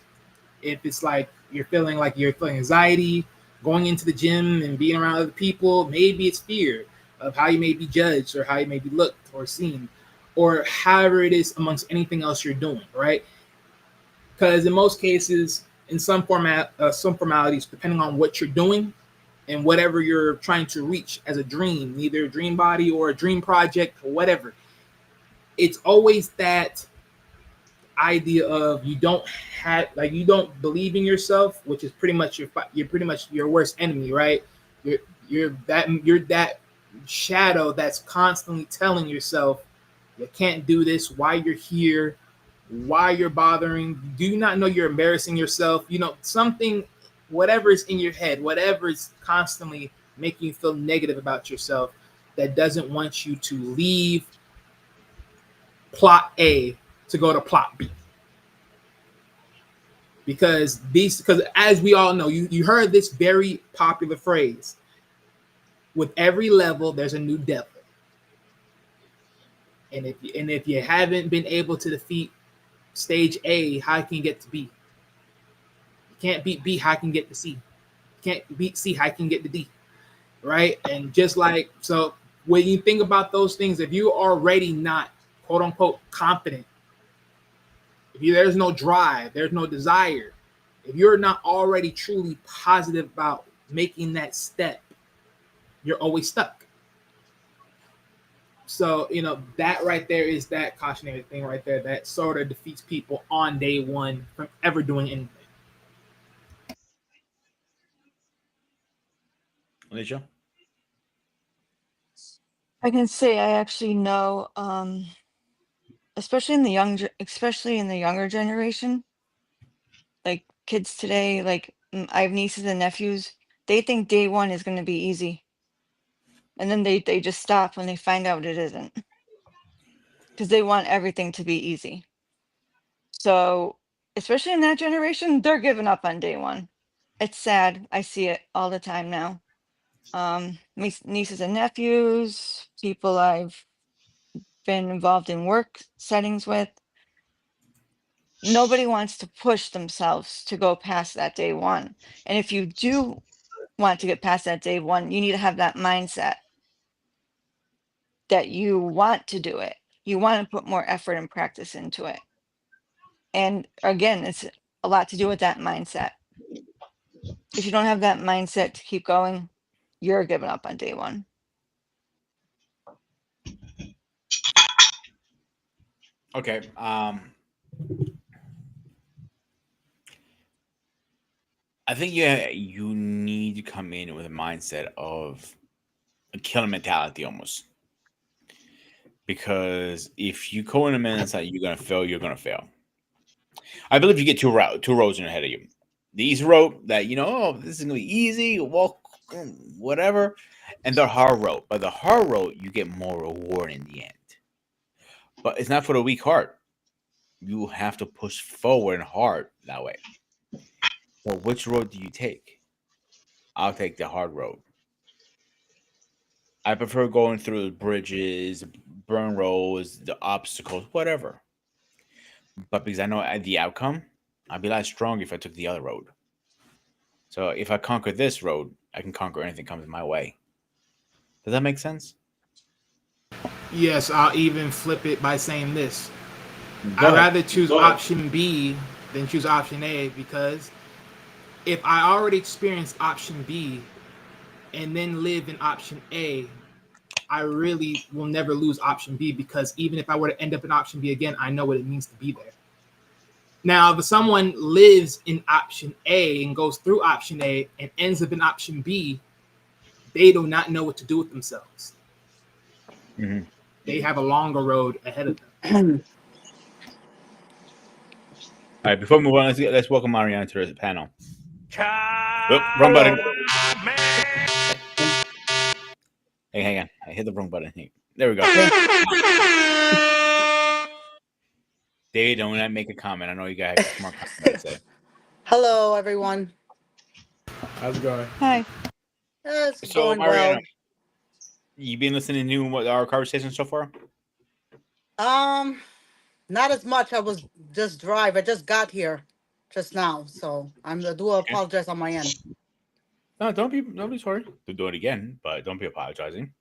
If it's like you're feeling anxiety, going into the gym and being around other people, maybe it's fear of how you may be judged or how you may be looked or seen, or however it is amongst anything else you're doing, right? Because in most cases, in some formalities, depending on what you're doing and whatever you're trying to reach as a dream, either a dream body or a dream project or whatever, it's always that idea of you don't believe in yourself, which is pretty much your worst enemy, right? You're that shadow that's constantly telling yourself you can't do this, why you're here, why you're bothering. Do you not know you're embarrassing yourself? Something, whatever is in your head, whatever is constantly making you feel negative about yourself, that doesn't want you to leave plot A to go to plot B. Because as we all know, you heard this very popular phrase, with every level there's a new devil. And if you haven't been able to defeat stage A, how can you get to B? You can't beat B, how can you get to C? You can't beat C, how can you get to D? Right? And just like, so when you think about those things, if you're already not, quote unquote, confident, if there's no drive, there's no desire, if you're not already truly positive about making that step, you're always stuck. So, that right there is that cautionary thing right there that sort of defeats people on day one from ever doing anything. Alicia? I can say I actually know, especially in especially in the younger generation, like kids today, like I have nieces and nephews, they think day one is going to be easy. And then they just stop when they find out it isn't, because they want everything to be easy. So, especially in that generation, they're giving up on day one. It's sad. I see it all the time now. Nieces and nephews, people I've been involved in work settings with, nobody wants to push themselves to go past that day one. And if you do want to get past that day one, you need to have that mindset that you want to do it. You want to put more effort and practice into it. And again, it's a lot to do with that mindset. If you don't have that mindset to keep going, you're giving up on day one. Okay. I think you need to come in with a mindset of a killer mentality almost. Because if you go in a mindset you're gonna fail, you're gonna fail. I believe you get two roads in ahead of you. The easy road that this is gonna be easy, walk, whatever, and the hard road. But the hard road, you get more reward in the end. But it's not for the weak heart. You have to push forward and hard that way. So which road do you take? I'll take the hard road. I prefer going through the bridges, burn roads, the obstacles, whatever. But because I know the outcome, I'd be a lot stronger if I took the other road. So if I conquer this road, I can conquer anything comes my way. Does that make sense? Yes, I'll even flip it by saying this. Go I'd ahead. rather choose option B than choose option A, because if I already experienced option B and then live in option A, I really will never lose option B, because even if I were to end up in option B again, I know what it means to be there. Now, if someone lives in option A and goes through option A and ends up in option B, they do not know what to do with themselves. Mhm. They have a longer road ahead of them. All right, before we move on, let's welcome Mariana to the panel. Wrong button. Hey, hang on. I hit the wrong button. There we go. Dave, don't make a comment. I know you got a smart comment to say. Hello, everyone. How's it going? Hi. It's So, going Mariana, well. you been listening to our conversation so far? Not as much. I was just drive. I just got here just now, so I do apologize on my end. No, don't be sorry. Don't do it again, but don't be apologizing.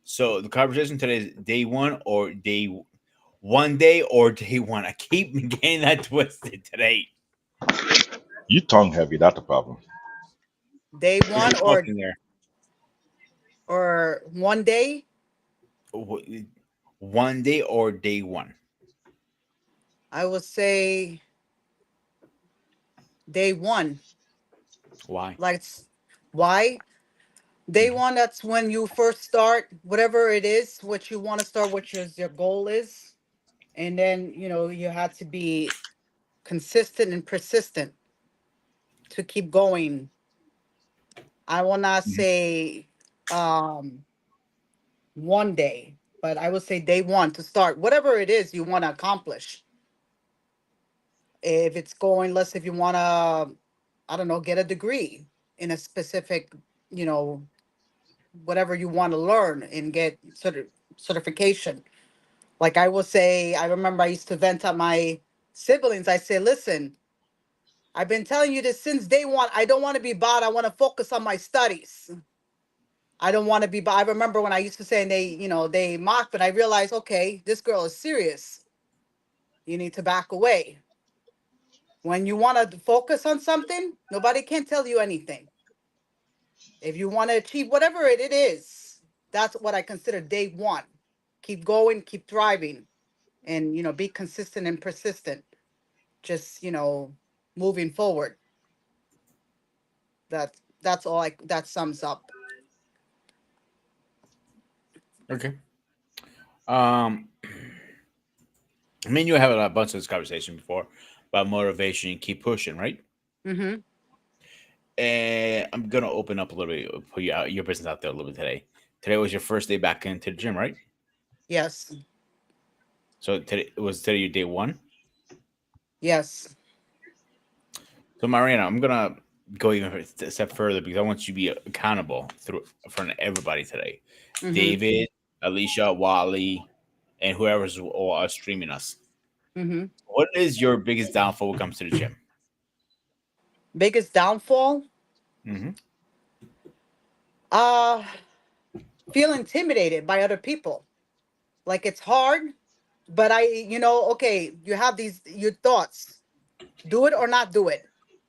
So the conversation today is day one or day one. I keep getting that twisted today. You tongue heavy, that's the problem. Day one Talking there. or one day. One day or day one. I would say day one. Why? Like why? Day one, that's when you first start whatever it is, what you want to start, what your goal is. And then, you have to be consistent and persistent to keep going. I will not say one day, but I would say day one to start whatever it is you want to accomplish. If it's going, if you want to, I don't know, get a degree in a specific, you know, whatever you want to learn and get certification. Like I will say, I remember I used to vent at my siblings. I say, listen, I've been telling you this since day one. I don't want to be bought. I want to focus on my studies. I don't want to be, but I remember when I used to say, and they mocked, but I realized, okay, this girl is serious. You need to back away. When you want to focus on something, nobody can tell you anything. If you want to achieve whatever it is, that's what I consider day one. keep going, keep thriving, and be consistent and persistent. Just moving forward. That's all. That sums up. Okay. Um, me and you have a bunch of this conversation before about motivation and keep pushing, right? Mm-hmm. And I'm gonna open up a little bit, put your business out there a little bit today. Today was your first day back into the gym, right? Yes. So today your day one. Yes. So Mariana, I'm gonna go even a step further because I want you to be accountable through in front of everybody today. Mm-hmm. David, Alicia, Wally, and whoever's streaming us. Mm-hmm. What is your biggest downfall when it comes to the gym? Biggest downfall? Mm-hmm. Uh feel intimidated by other people. Like it's hard, but okay, you have these your thoughts. Do it or not do it.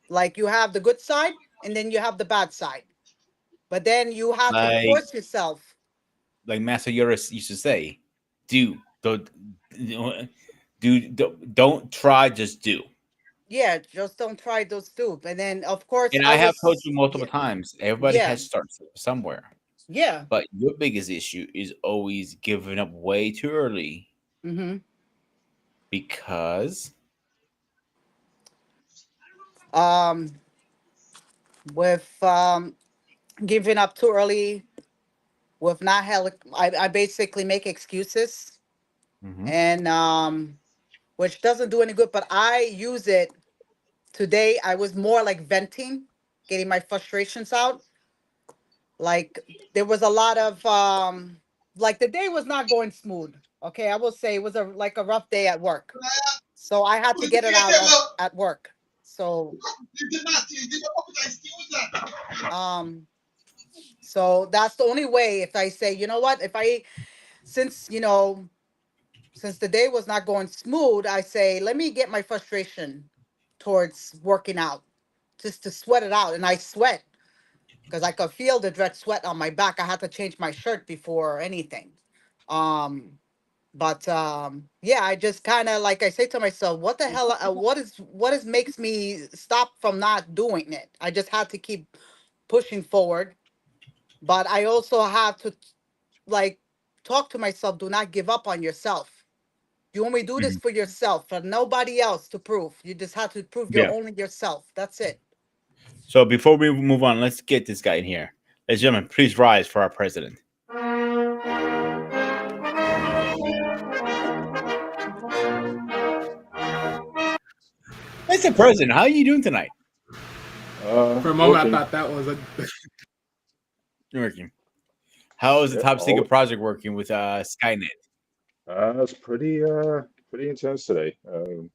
Like you have the good side and then you have the bad side. But then you have to Like force yourself. Master Yoda used to say, "Do don't try, just do." Yeah, just don't try those two. And then of course And I I have told was you multiple yeah, times, everybody yeah, has starts somewhere. yeah. But your biggest issue is always giving up way too early Mm-hmm. because Um with giving up too early, with not hell I basically make excuses, Mhm. and which doesn't do any good, but I use it. Today I was more like venting, getting my frustrations out. Like there was a lot of like the day was not going smooth. Okay, I will say it was like a rough day at work. So I had to get it out at work. So um so that's the only way. If I say, you know what, if I since since the day was not going smooth, I say, let me get my frustration towards working out, just to sweat it out. And I sweat because I could feel the dread sweat on my back. I had to change my shirt before anything. Um, but yeah, I just kind of, like I say to myself, what the hell? What is makes me stop from not doing it? I just had to keep pushing forward. But I also have to like talk to myself. Do not give up on yourself. You only do this Mhm. for yourself, for nobody else to prove. You just have to prove you're Yeah. only yourself. That's it. So before we move on, let's get this guy in here. Ladies and gentlemen, please rise for our president. Mr. President, how are you doing tonight? For a moment, Working. I thought that was a. You're working. How is the Yeah, top secret all, project working with Skynet? it's pretty intense today. You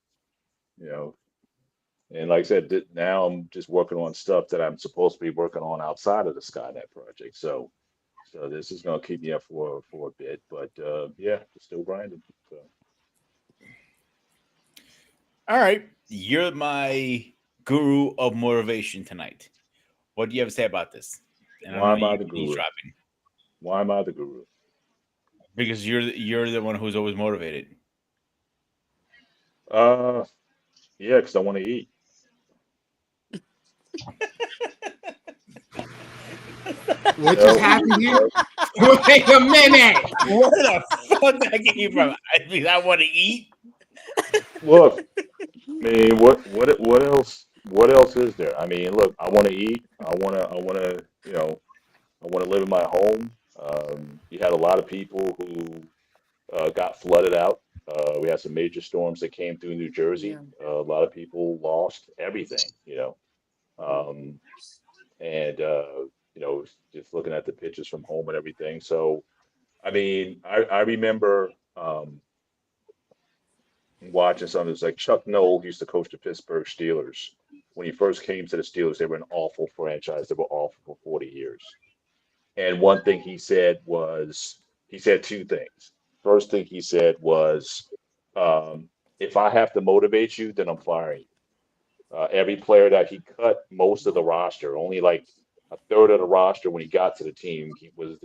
know, and like I said, now I'm just working on stuff that I'm supposed to be working on outside of the Skynet project. So this is gonna keep me up for a bit, but yeah, just still grinding. So All right. You're my guru of motivation tonight. What do you have to say about this? And I why know am I you the guru? eavesdropping Why am I the guru? because you're the one who's always motivated. Uh, yeah, because I want to eat. What just No, happened here? no. Wait a minute. Where the fuck did I get you from? I mean, I want to eat. Look, I mean, what else is there? I mean, look, I want to eat. I wanna, I want to live in my home. You had a lot of people who got flooded out. We had some major storms that came through New Jersey. Yeah. A lot of people lost everything. Um, and just looking at the pictures from home and everything. So, I mean, I remember watching something. It's like Chuck Noll used to coach the Pittsburgh Steelers. When he first came to the Steelers, they were an awful franchise. They were awful for 40 years. And one thing he said two things. First thing he said was, if I have to motivate you, then I'm firing you. Every player that he cut, most of the roster, only like a third of the roster when he got to the team, he was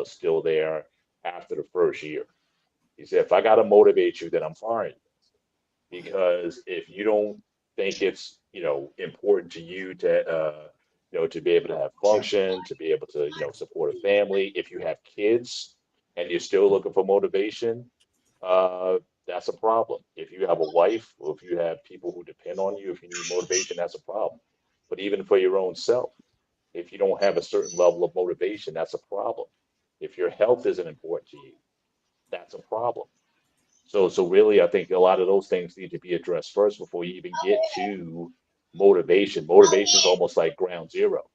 still there. after the first year. He said, if I got to motivate you, then I'm firing you. Because if you don't think it's, important to you to, to be able to have function, to be able to, support a family, if you have kids and you're still looking for motivation, uh, that's a problem. If you have a wife or if you have people who depend on you, if you need motivation, that's a problem. But even for your own self, if you don't have a certain level of motivation, that's a problem. If your health isn't important to you, that's a problem. So really, I think a lot of those things need to be addressed first before you even get to motivation. Motivation is almost like ground zero,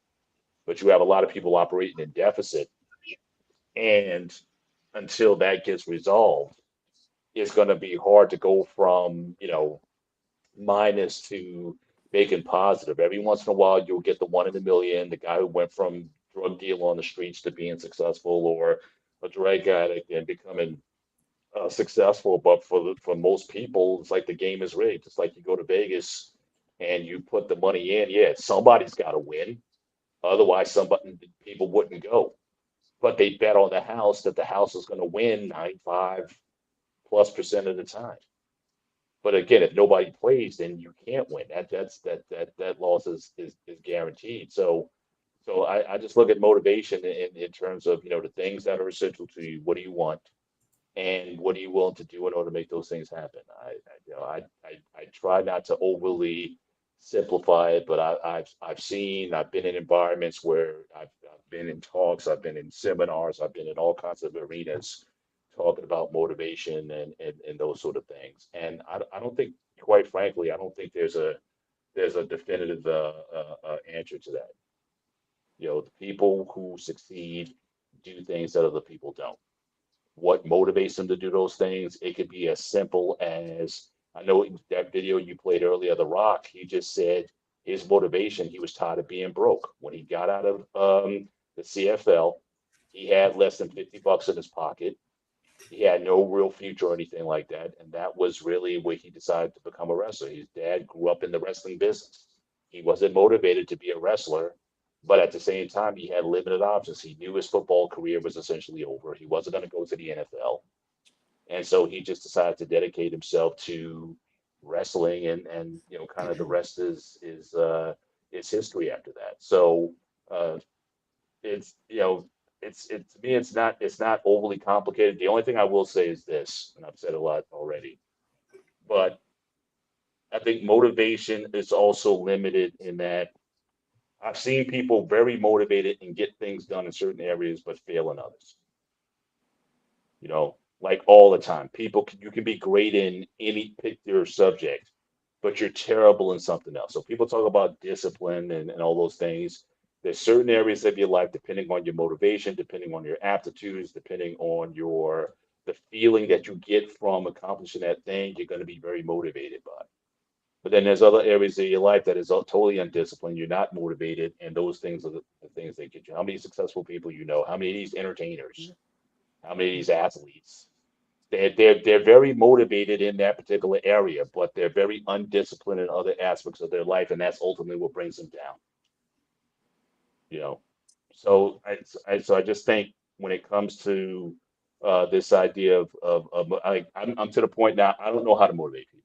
but you have a lot of people operating in deficit, and until that gets resolved, it's going to be hard to go from, minus to making positive. Every once in a while, you'll get the one in a million, the guy who went from drug deal on the streets to being successful, or a drug addict and becoming successful. But for most people, it's like the game is rigged. It's like you go to Vegas and you put the money in. Yeah, somebody's got to win. Otherwise, somebody people wouldn't go. But they bet on the house that the house is going to win 95+% of the time. But again, if nobody plays, then you can't win. That loss is guaranteed. So I just look at motivation in terms of the things that are essential to you. What do you want, and what are you willing to do in order to make those things happen? I try not to overly simplify it, but I've been in environments where I've been in talks, I've been in seminars, I've been in all kinds of arenas talking about motivation and those sort of things. And I don't think, quite frankly, I don't think there's a definitive answer to that. The people who succeed do things that other people don't. What motivates them to do those things? It could be as simple as, I know that video you played earlier, The Rock, he just said his motivation, he was tired of being broke. When he got out of the CFL, he had less than $50 in his pocket. He had no real future or anything like that. And that was really where he decided to become a wrestler. His dad grew up in the wrestling business. He wasn't motivated to be a wrestler, but at the same time, he had limited options. He knew his football career was essentially over. He wasn't going to go to the NFL. And so he just decided to dedicate himself to wrestling, and kind of the rest is history after that. So uh, it's to me, it's not overly complicated. The only thing I will say is this, and I've said a lot already, but I think motivation is also limited in that I've seen people very motivated and get things done in certain areas, but fail in others. Like all the time. You can be great in any particular subject, but you're terrible in something else. So people talk about discipline and all those things. There's certain areas of your life, depending on your motivation, depending on your aptitudes, depending on the feeling that you get from accomplishing that thing, you're going to be very motivated by. But then there's other areas of your life that is totally undisciplined. You're not motivated, and those things are the things that get you. How many successful people you know? How many of these entertainers? How many of these athletes? They're very motivated in that particular area, but they're very undisciplined in other aspects of their life, and that's ultimately what brings them down. You know, so I just think when it comes to this idea I'm to the point now. I don't know how to motivate people.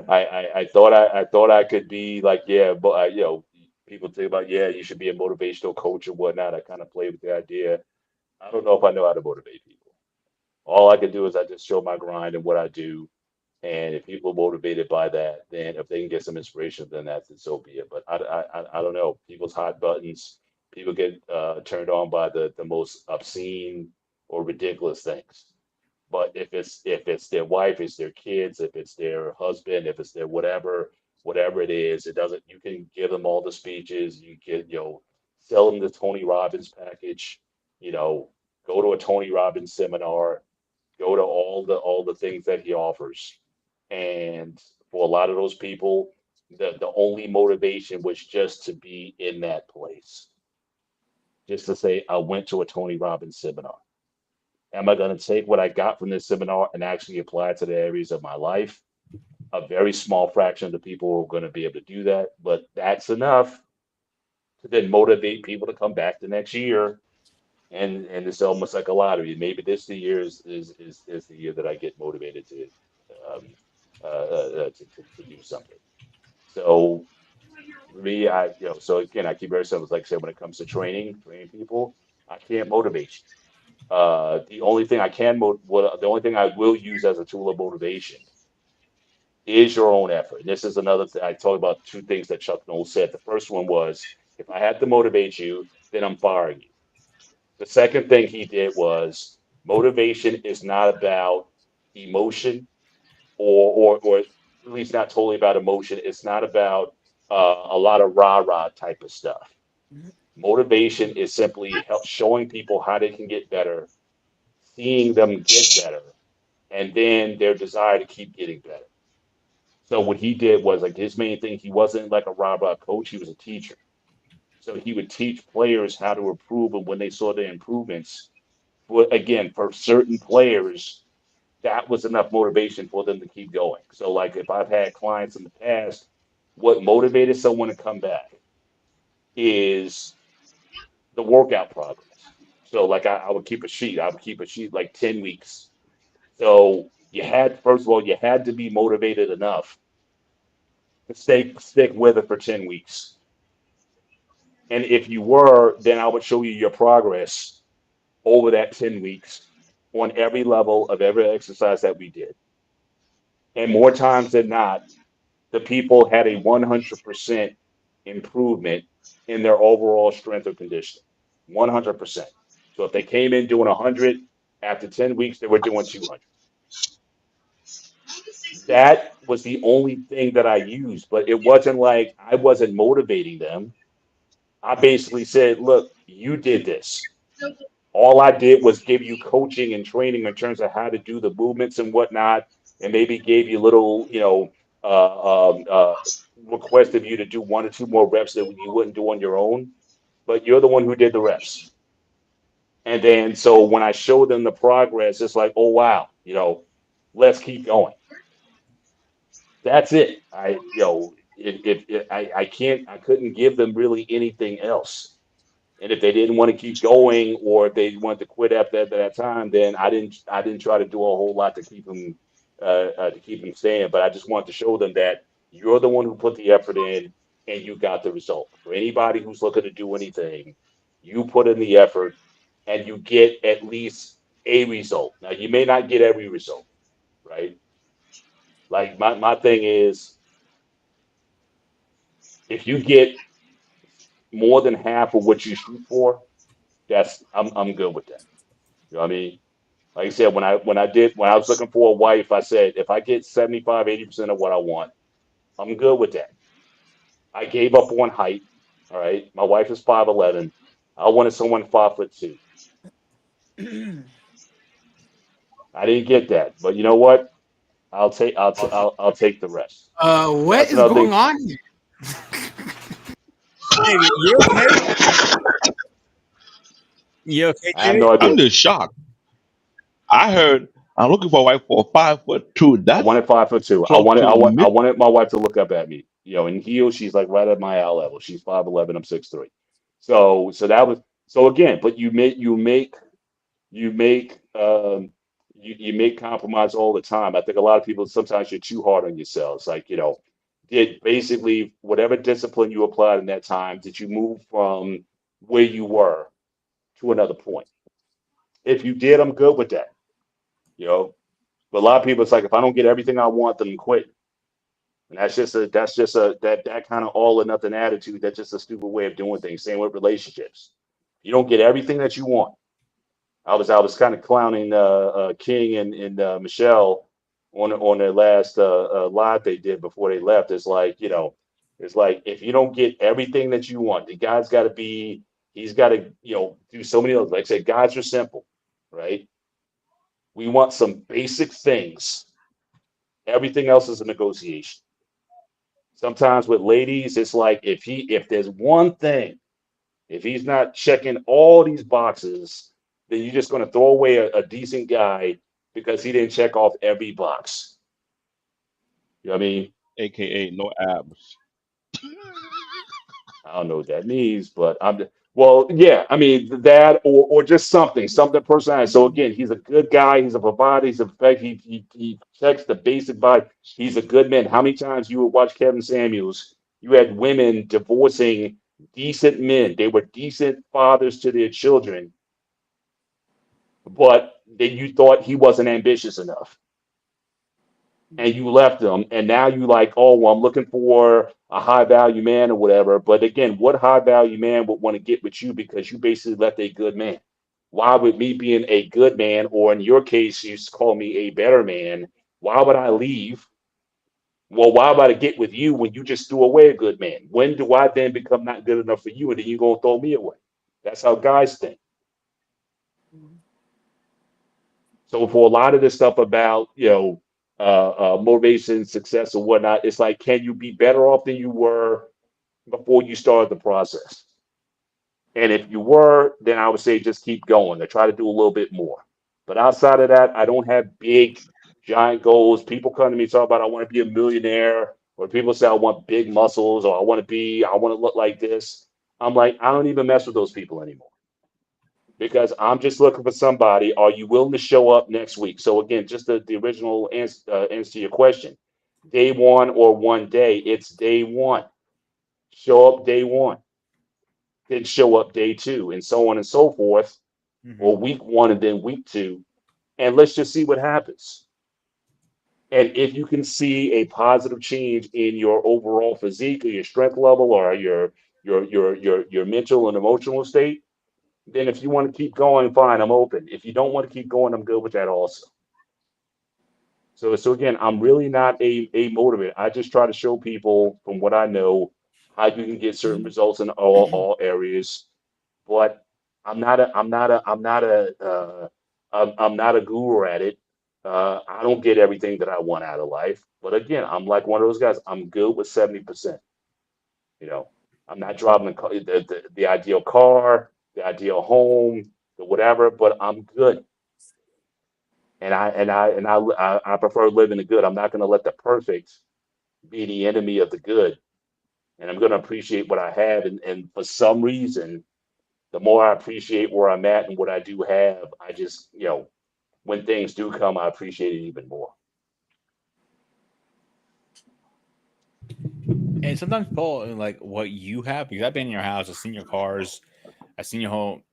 I thought I could be like, yeah, but people think about, yeah, you should be a motivational coach or whatnot. I kind of play with the idea. I don't know if I know how to motivate people. All I can do is I just show my grind and what I do. And if people are motivated by that, then if they can get some inspiration, then so be it. But I don't know. People's hot buttons, people get turned on by the most obscene or ridiculous things. But if it's their wife, it's their kids, if it's their husband, if it's their whatever it is, it doesn't. You can give them all the speeches. You can sell them the Tony Robbins package. You know, go to a Tony Robbins seminar. Go to all the things that he offers. And for a lot of those people, the only motivation was just to be in that place, just to say, I went to a Tony Robbins seminar. Am I going to take what I got from this seminar and actually apply it to the areas of my life? A very small fraction of the people are going to be able to do that, but that's enough to then motivate people to come back the next year and it's almost like a lottery. Maybe this the year is the year that I get motivated um, to do something. So for me, so again, I keep very simple. Like I said, when it comes to training people, I can't motivate you. The only thing I can the only thing I will use as a tool of motivation is your own effort. And this is another thing. I talked about two things that Chuck Noll said. The first one was, if I had to motivate you, then I'm firing you. The second thing he did was, motivation is not about emotion, or at least not totally about emotion. It's not about a lot of rah rah type of stuff. Motivation is simply help showing people how they can get better, seeing them get better, and then their desire to keep getting better. So what he did was, like, his main thing, he wasn't like a rah rah coach, he was a teacher. So he would teach players how to improve, and when they saw the improvements, again, for certain players, that was enough motivation for them to keep going. So, like, if I've had clients in the past, what motivated someone to come back is the workout progress. So, like, I would keep a sheet. I would keep a sheet like 10 weeks. So first of all, you had to be motivated enough to stick with it for 10 weeks. And if you were, then I would show you your progress over that 10 weeks on every level of every exercise that we did. And more times than not, the people had a 100% improvement in their overall strength or conditioning. 100%. So if they came in doing 100, after 10 weeks, they were doing 200. That was the only thing that I used, but it wasn't like I wasn't motivating them. I basically said, look, you did this. All I did was give you coaching and training in terms of how to do the movements and whatnot, and maybe gave you little, request of you to do one or two more reps that you wouldn't do on your own. But you're the one who did the reps. And then, so when I show them the progress, it's like, oh wow, let's keep going. That's it. I couldn't give them really anything else. And if they didn't want to keep going, or if they wanted to quit after that time, then I didn't try to do a whole lot to keep them staying. But I just wanted to show them that you're the one who put the effort in, and you got the result. For anybody who's looking to do anything, you put in the effort, and you get at least a result. Now, you may not get every result, right? Like, my thing is, if you get more than half of what you shoot for, I'm good with that. You know what I mean? Like I said, when I was looking for a wife, I said, if I get 75, 80% of what I want, I'm good with that. I gave up on height. All right. My wife is 5'11". I wanted someone 5'2". I didn't get that. But you know what? I'll take the rest. What That's is another going thing. on here? David, you okay? You okay, I have David? no idea. I'm just shocked. I heard I'm looking for a wife for 5'2". I That's wanted 5'2". I close wanted to I the want I mid. wanted my wife to look up at me. In heels, she's like right at my eye level. She's 5'11". I'm 6'3". So that was, so again. But you make compromise all the time. I think a lot of people, sometimes you're too hard on yourselves. Like, did basically whatever discipline you applied in that time, did you move from where you were to another point? If you did, I'm good with that. You know, but a lot of people, it's like, if I don't get everything I want, then I'm quitting. And that kind of all or nothing attitude. That's just a stupid way of doing things. Same with relationships. You don't get everything that you want. I was kind of clowning King and Michelle on their last live they did before they left. It's like, if you don't get everything that you want, the guy's got to be he's got to do so many other. Like I said, guys are simple, right? We want some basic things. Everything else is a negotiation. Sometimes with ladies, it's like, if there's one thing, if he's not checking all these boxes, then you're just going to throw away a decent guy because he didn't check off every box. You know what I mean? AKA no abs. I don't know what that means, but Well, yeah, I mean that, or just something personality. So again, he's a good guy. He's a provider. He's a fact. He checks the basic vibe. He's a good man. How many times you would watch Kevin Samuels? You had women divorcing decent men. They were decent fathers to their children, but then you thought he wasn't ambitious enough, and you left him, and now you like, oh, well, I'm looking for a high value man or whatever. But again, what high value man would want to get with you because you basically left a good man? Why would me being a good man, or in your case, you used to call me a better man, why would I leave? Well, why would I get with you when you just threw away a good man? When do I then become not good enough for you, and then you gonna throw me away? That's how guys think. So for a lot of this stuff about motivation, success, or whatnot, it's like, can you be better off than you were before you started the process? And if you were, then I would say just keep going and try to do a little bit more. But outside of that, I don't have big, giant goals. People come to me talk about I want to be a millionaire, or people say I want big muscles, or I want to look like this. I'm like, I don't even mess with those people anymore because I'm just looking for somebody. Are you willing to show up next week? So again, just the original answer to your question, day one or one day, it's day one. Show up day one, then show up day two, and so on and so forth, or Mhm. week one and then week two, and let's just see what happens. And if you can see a positive change in your overall physique or your strength level or your mental and emotional state, then if you want to keep going, fine, I'm open. If you don't want to keep going, I'm good with that also. So again, I'm really not a motivator. I just try to show people from what I know how you can get certain results in all areas. But I'm not a guru at it. I don't get everything that I want out of life. But again, I'm like one of those guys. I'm good with 70%. You know, I'm not driving the ideal car, the ideal home, the whatever, but I'm good. I prefer living the good. I'm not going to let the perfect be the enemy of the good. And I'm going to appreciate what I have. And for some reason, the more I appreciate where I'm at and what I do have, I just, when things do come, I appreciate it even more. And sometimes, Paul, like what you have, because I've been in your house, I've seen your cars, I've seen your home,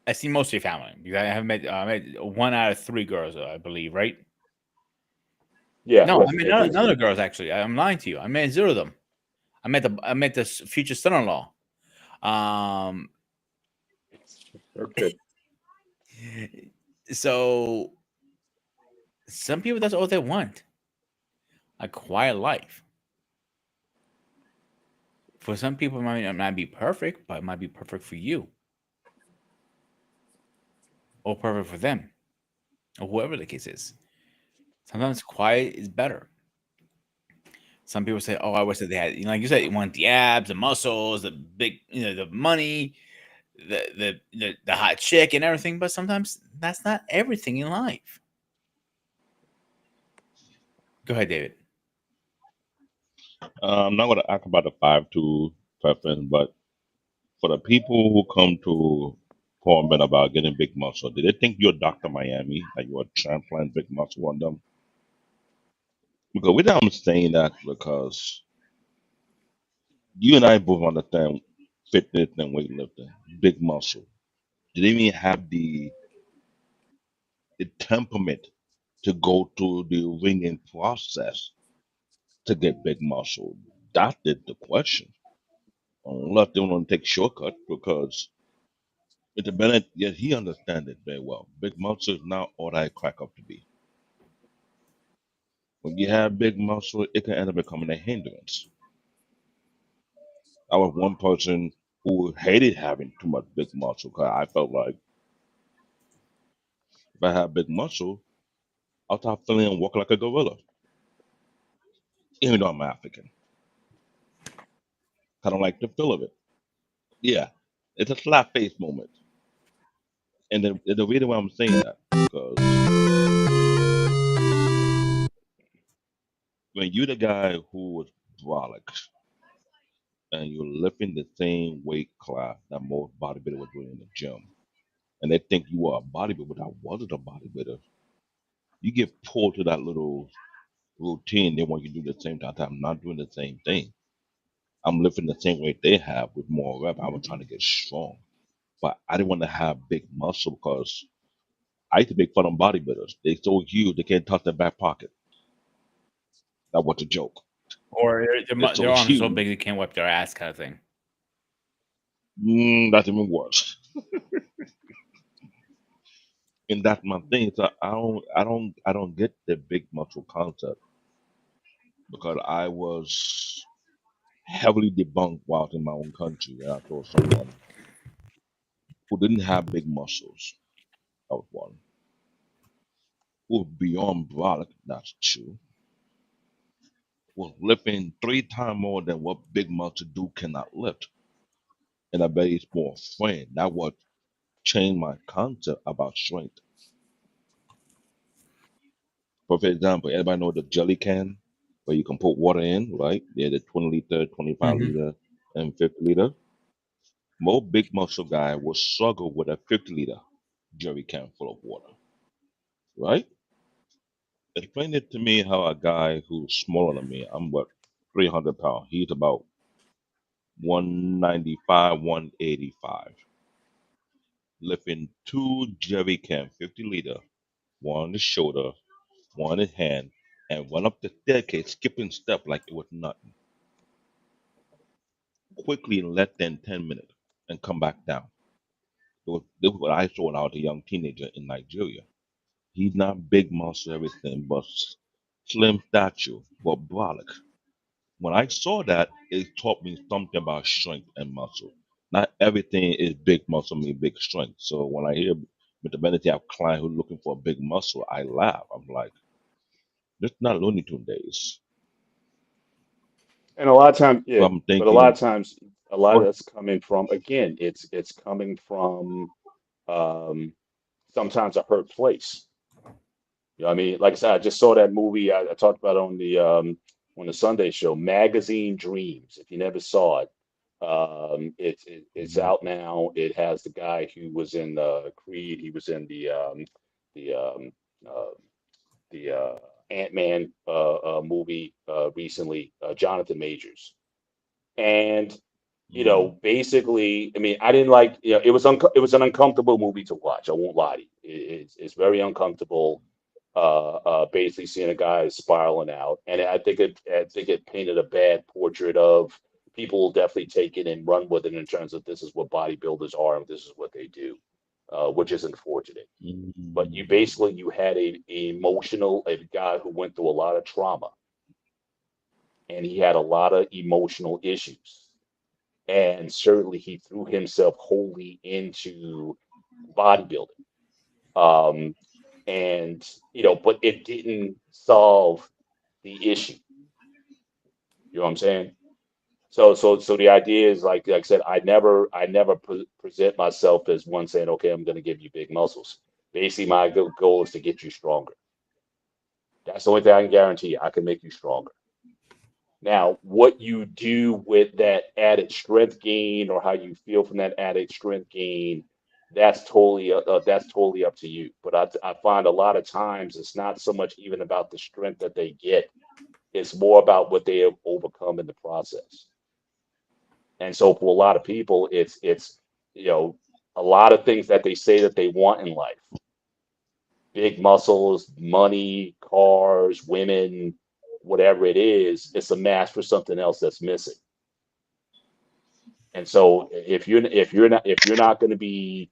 I've seen most of your family. Because I have met, I met one out of three girls, I believe, right? Yeah, No, I mean I believe none so. of the girls actually. I'm lying to you. I met zero of them. I met the future son-in-law. Um, Okay. so some people that's all they want, a quiet life. For some people, it might not be perfect, but it might be perfect for you or perfect for them or whoever the case is. Sometimes quiet is better. Some people say, "Oh, I wish that they had," like you said, you want the abs, the muscles, the big, the money, the hot chick, and everything. But sometimes that's not everything in life. Go ahead, David. I'm not going to ask about the 5-2 preference, but for the people who come to Paul Ben about getting big muscle, did they think you're Dr. Miami, that you are transplant big muscle on them? Because we I'm saying that because you and I both understand fitness and weightlifting, big muscle. Did they even have the temperament to go through the ringing process to get big muscle? That is the question. Unless they want to take shortcut because Mr. Bennett, yes, he understands it very well. Big muscle is not all that it crack up to be. When you have big muscle, it can end up becoming a hindrance. I was one person who hated having too much big muscle because I felt like if I had big muscle, I'll start feeling and walk like a gorilla, even though I'm African. I don't like the feel of it. Yeah, it's a slap face moment. And the reason why I'm saying that, because when you're the guy who was brolic, and you're lifting the same weight class that most bodybuilders were doing in the gym, and they think you are a bodybuilder, but I wasn't a bodybuilder. You get pulled to that little routine. They want you to do the same time. I'm not doing the same thing. I'm lifting the same weight they have with more rep. I was trying to get strong, but I didn't want to have big muscle because I used to make fun of bodybuilders. They so huge they can't touch their back pocket. That was a joke. Or They're so their arms so huge. big they can't wipe their ass, kind of thing. That's even worse. And that's my thing. So I don't get the big muscle concept because I was heavily debunked while I was in my own country. And I saw someone who didn't have big muscles. That was one. Who was beyond brolic. That's true. Was lifting 3 times more than what big muscle do cannot lift. And I bet he's more friend. That what changed my concept about strength. For example, everybody know the jelly can where you can put water in, right? Yeah, the 20 liter, 25 Hmm. liter, and 50 liter. Most big muscle guy will struggle with a 50 liter jerry can full of water, right? Explain it to me how a guy who's smaller than me, I'm what, 300 pounds, he's about 195, 185, lifting 2 jerry can, 50 liter, one on his shoulder, one in his hand, and run up the staircase, skipping step like it was nothing, quickly in less than 10 minutes, and come back down. This was what I saw when I was a young teenager in Nigeria. He's not big muscle, everything, but slim stature, but brolic. When I saw that, it taught me something about strength and muscle. Not everything is big muscle, mean big strength. So when I hear Mr. Benedict have client who's looking for a big muscle, I laugh. I'm like, this is not Looney Tune days. And a lot of times, So yeah, I'm but a lot thinking, of times, a lot of what? that's coming from, again, it's coming from um, sometimes a hurt place. You know what I mean? Like I said, I just saw that movie I talked about on the Sunday show, Magazine Dreams. If you never saw it, it's Mhm. out now. It has the guy who was in Creed. He was in the uh, the Ant-Man movie recently, Jonathan Majors. And Mm. basically, I mean, I didn't like, it was an uncomfortable movie to watch. I won't lie to you. It's very uncomfortable. Basically seeing a guy spiraling out, and I think it painted a bad portrait of people will definitely take it and run with it in terms of this is what bodybuilders are and this is what they do, which is unfortunate. But Mm. you had a guy who went through a lot of trauma, and he had a lot of emotional issues, and certainly he threw himself wholly into bodybuilding. Um, and but it didn't solve the issue. You know what I'm saying? So the idea is like I said, I never present myself as one saying, okay, I'm going to give you big muscles. Basically, my goal is to get you stronger. That's the only thing I can guarantee you. I can make you stronger. Now, what you do with that added strength gain or how you feel from that added strength gain, that's totally up to you. But I find a lot of times it's not so much even about the strength that they get; it's more about what they have overcome in the process. And so, for a lot of people, it's you know a lot of things that they say that they want in life: big muscles, money, cars, women, whatever it is. It's a mask for something else that's missing. And so if you're not going to be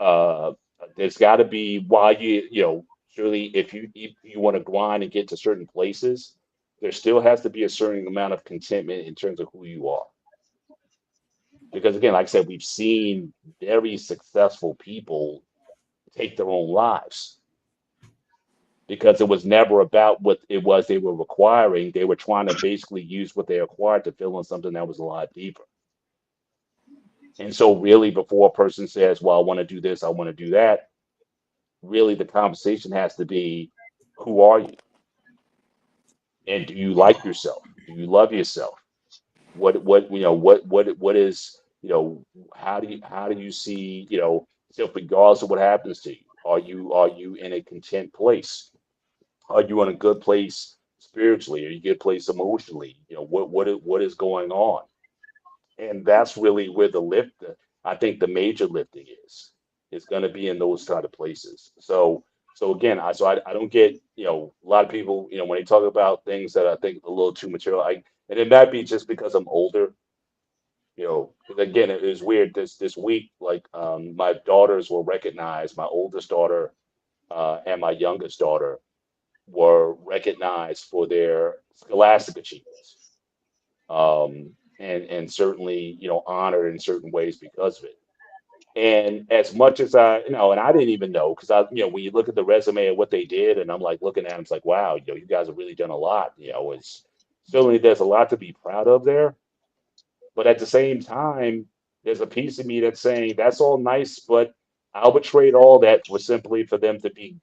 uh there's got to be while surely if you want to grind and get to certain places, there still has to be a certain amount of contentment in terms of who you are. Because again, like I said, we've seen very successful people take their own lives because it was never about what it was they were requiring. They were trying to basically use what they acquired to fill in something that was a lot deeper. And so, really, before a person says, well, I want to do this, I want to do that, really the conversation has to be, who are you? And do you like yourself? Do you love yourself? what is, how do you see, so regardless of what happens to you, are you in a content place? Are you in a good place spiritually? Are you in a good place emotionally? What is going on? And that's really where the lift, I think the major lifting is going to be in those kind of places. So again, I don't get, a lot of people, when they talk about things that I think a little too material, and it might be just because I'm older, 'cause again, it was weird this week, like, my daughters were recognized, my oldest daughter, and my youngest daughter were recognized for their scholastic achievements, and certainly, honored in certain ways because of it. And as much as and I didn't even know, because when you look at the resume of what they did, and I'm like looking at them, it's like, wow, you guys have really done a lot. It's certainly, there's a lot to be proud of there. But at the same time, there's a piece of me that's saying that's all nice, but I'll trade all that for simply for them to be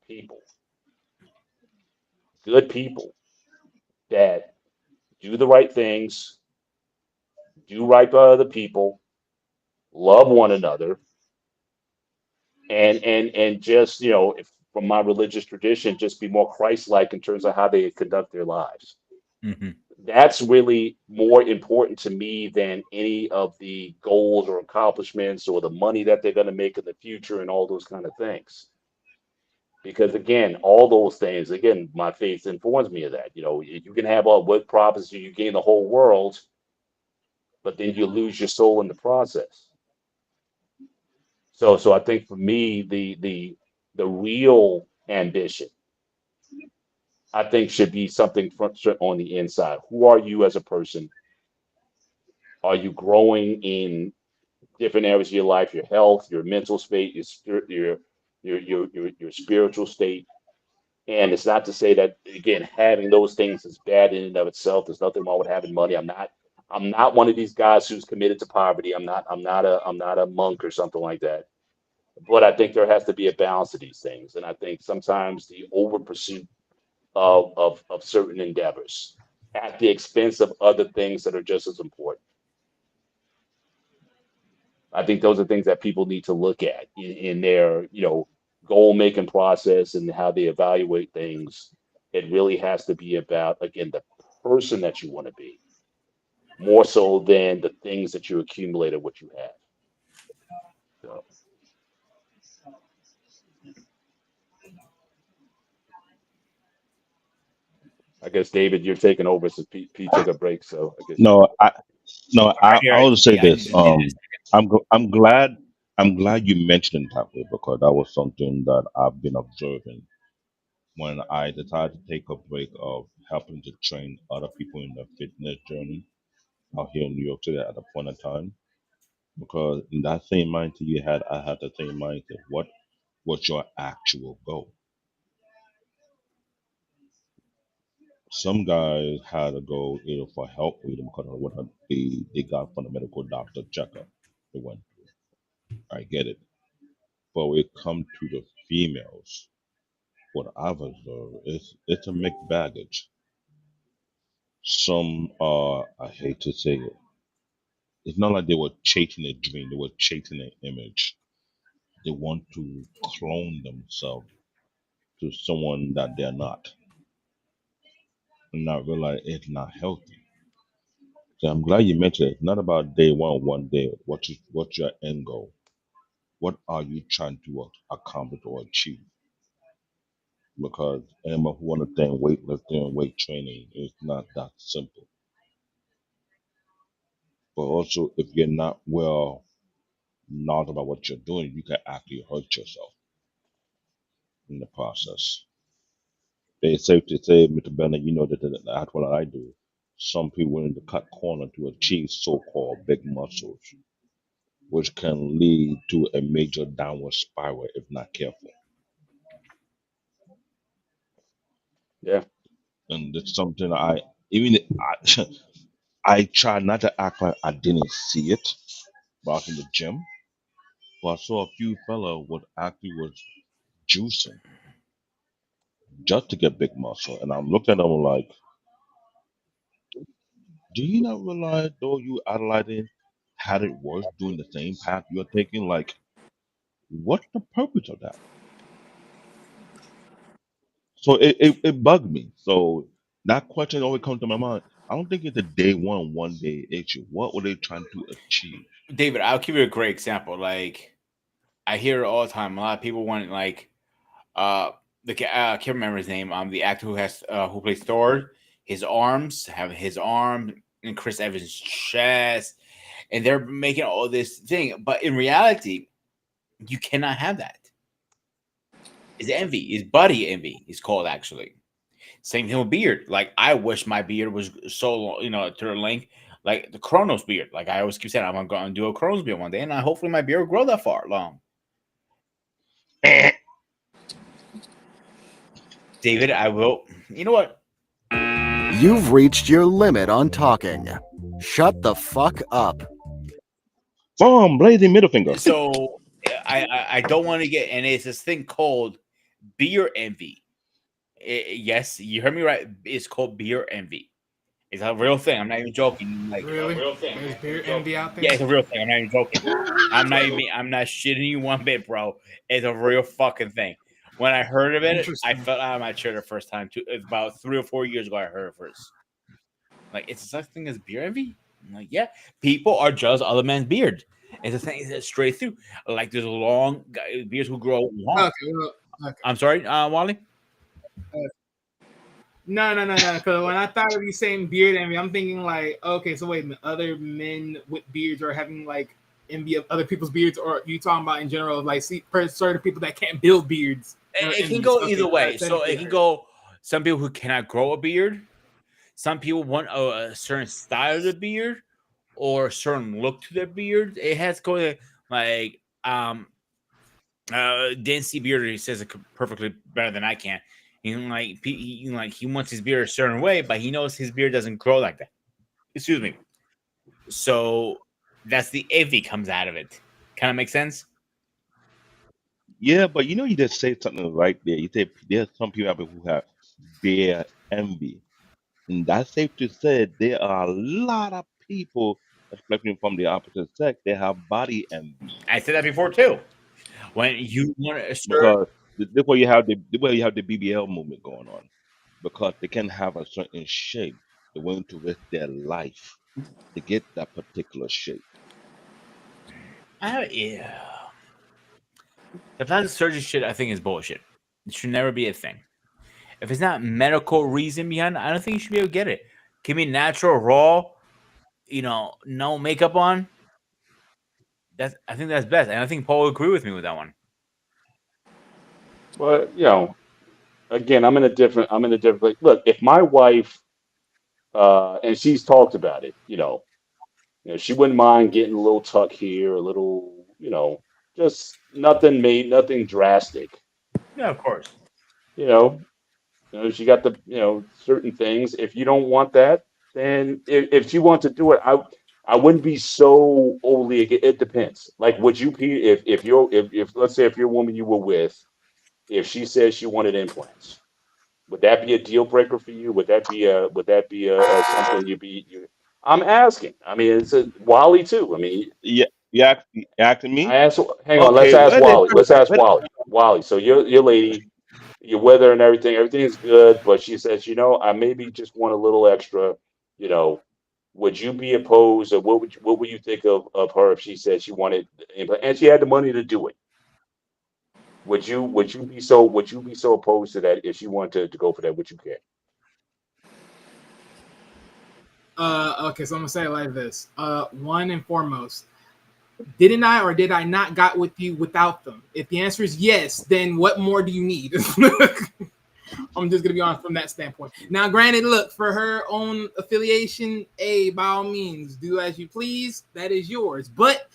people, good people that do the right things, do right by other people, love one another, and just, if, from my religious tradition, just be more Christ-like in terms of how they conduct their lives. Hmm. That's really more important to me than any of the goals or accomplishments or the money that they're going to make in the future and all those kind of things. Because again, all those things, again, my faith informs me of that. You can have all what profits you gain the whole world, but then you lose your soul in the process. So I think for me, the real ambition, I think, should be something on the inside. Who are you as a person? Are you growing in different areas of your life, your health, your mental state, your spirit, your spiritual state? And it's not to say that, again, having those things is bad in and of itself. There's nothing wrong with having money. I'm not one of these guys who's committed to poverty. I'm not a monk or something like that. But I think there has to be a balance to these things. And I think sometimes the over pursuit of certain endeavors at the expense of other things that are just as important. I think those are things that people need to look at in their, goal making process and how they evaluate things. It really has to be about, again, the person that you want to be, more so than the things that you accumulated, what you have. So I guess, David, you're taking over since Pete took a break. So I guess No, no, I will say Yeah, I this. just needed a second. I'm glad you mentioned it that way, because that was something that I've been observing when I decided to take a break of helping to train other people in the fitness journey out here in New York City at a point in time. Because in that same mindset you had, I had the same mindset. What's your actual goal? Some guys had a goal either for health reason because of what they got from the medical doctor checkup they went through. I get it. But when it comes to the females, what I've observed is it's a mixed baggage. Some are, I hate to say it, it's not like they were chasing a dream, they were chasing an image. They want to clone themselves to someone that they're not, and not realize it's not healthy. So I'm glad you mentioned it. It's not about day one day. What's your end goal? What are you trying to accomplish or achieve? Because anyone who understands weightlifting and weight training is not that simple. But also, if you're not well knowledgeable about what you're doing, you can actually hurt yourself in the process. It's safe to say, Mr. Bennett, you know that's what I do. Some people willing to cut corner to achieve so-called big muscles, which can lead to a major downward spiral if not careful. yeah, And it's something even I, I try not to act like I didn't see it while I was in the gym, but I saw a few fella what actually was juicing just to get big muscle, and I'm looking at them like, Do you not realize though you idolizing had it worse doing the same path you're taking? Like, what's the purpose of that? So it bugged me. So that question always comes to my mind. I don't think it's a day one day issue. What were they trying to achieve? David, I'll give you a great example. Like I hear it all the time. A lot of people want like uh I can't remember his name. The actor who plays Thor. His arms have his arm and Chris Evans' chest, and they're making all this thing. But in reality, you cannot have that. It's envy. It's body envy. It's called actually. Same thing with beard. Like I wish my beard was so long, to the length like the Kronos beard. Like I always keep saying, I'm gonna go and do a Kronos beard one day, and hopefully my beard will grow that far long. David, I will. You know what? You've reached your limit on talking. Shut the fuck up. Boom, blazing middle finger. So I don't want to get, and it's this thing called beer envy. Yes, you heard me right. It's called beer envy. It's a real thing. I'm not even joking. Like Really? a real thing. There's beer envy out there. Yeah, it's a real thing. I'm not even joking. I'm not shitting you one bit, bro. It's a real fucking thing. When I heard of it, I Interesting. fell out of my chair the first time. It's about 3 or 4 years ago I heard it first. Like, it's such thing as beer envy? I'm like, yeah. People are jealous of other men's beard. It's a thing that's straight through. Like, there's long beards who grow long. Okay, well, okay. I'm sorry, Wally? No. Because when I thought of you saying beard envy, I'm thinking like, okay, so wait a minute, other men with beards are having like envy of other people's beards, or you talking about in general, like certain people that can't build beards? It can go either way. So it can go some people who cannot grow a beard. Some people want a certain style of the beard or a certain look to their beard. It has to go to like Dancy Beard. He says it perfectly better than I can. He wants his beard a certain way, but he knows his beard doesn't grow like that. Excuse me. So that's the envy comes out of it. Kind of make sense? Yeah, but you just said something right there. You said there's some people out there who have beer envy. And that's safe to say there are a lot of people, especially from the opposite sex, they have body envy. I said that before too. When you want to assert, Because this way you have the BBL movement going on. Because they can have a certain shape. They're willing to risk their life to get that particular shape. yeah. The plastic surgery shit, I think, is bullshit. It should never be a thing. If it's not medical reason behind it, I don't think you should be able to get it. Give me natural, raw, no makeup on. I think that's best. And I think Paul will agree with me with that one. But again, I'm in a different. Look, if my wife, and she's talked about it, she wouldn't mind getting a little tuck here, a little, just nothing drastic. Yeah, of course. She got the certain things. If you don't want that, then if she wants to do it, I wouldn't be so overly. It depends. Like, would you be if let's say if your woman you were with, if she says she wanted implants, would that be a deal breaker for you? Would that be a something I'm asking. I mean, it's a Wally too. I mean, Yeah, you asking me? I asked. Hang on. Let's Okay, ask wait, Wally. Let's ask wait. Wally. Wally. So your lady, your weather and everything is good, but she says, I maybe just want a little extra. Would you be opposed, or what would you think of her if she said she wanted implant and she had the money to do it? Would you be so opposed to that if she wanted to go for that? Would you care? Okay, so I'm gonna say it like this. One and foremost, didn't I or did I not got with you without them? If the answer is yes, then what more do you need? I'm just gonna be honest from that standpoint. Now, granted, look, for her own affiliation, by all means, do as you please. That is yours. But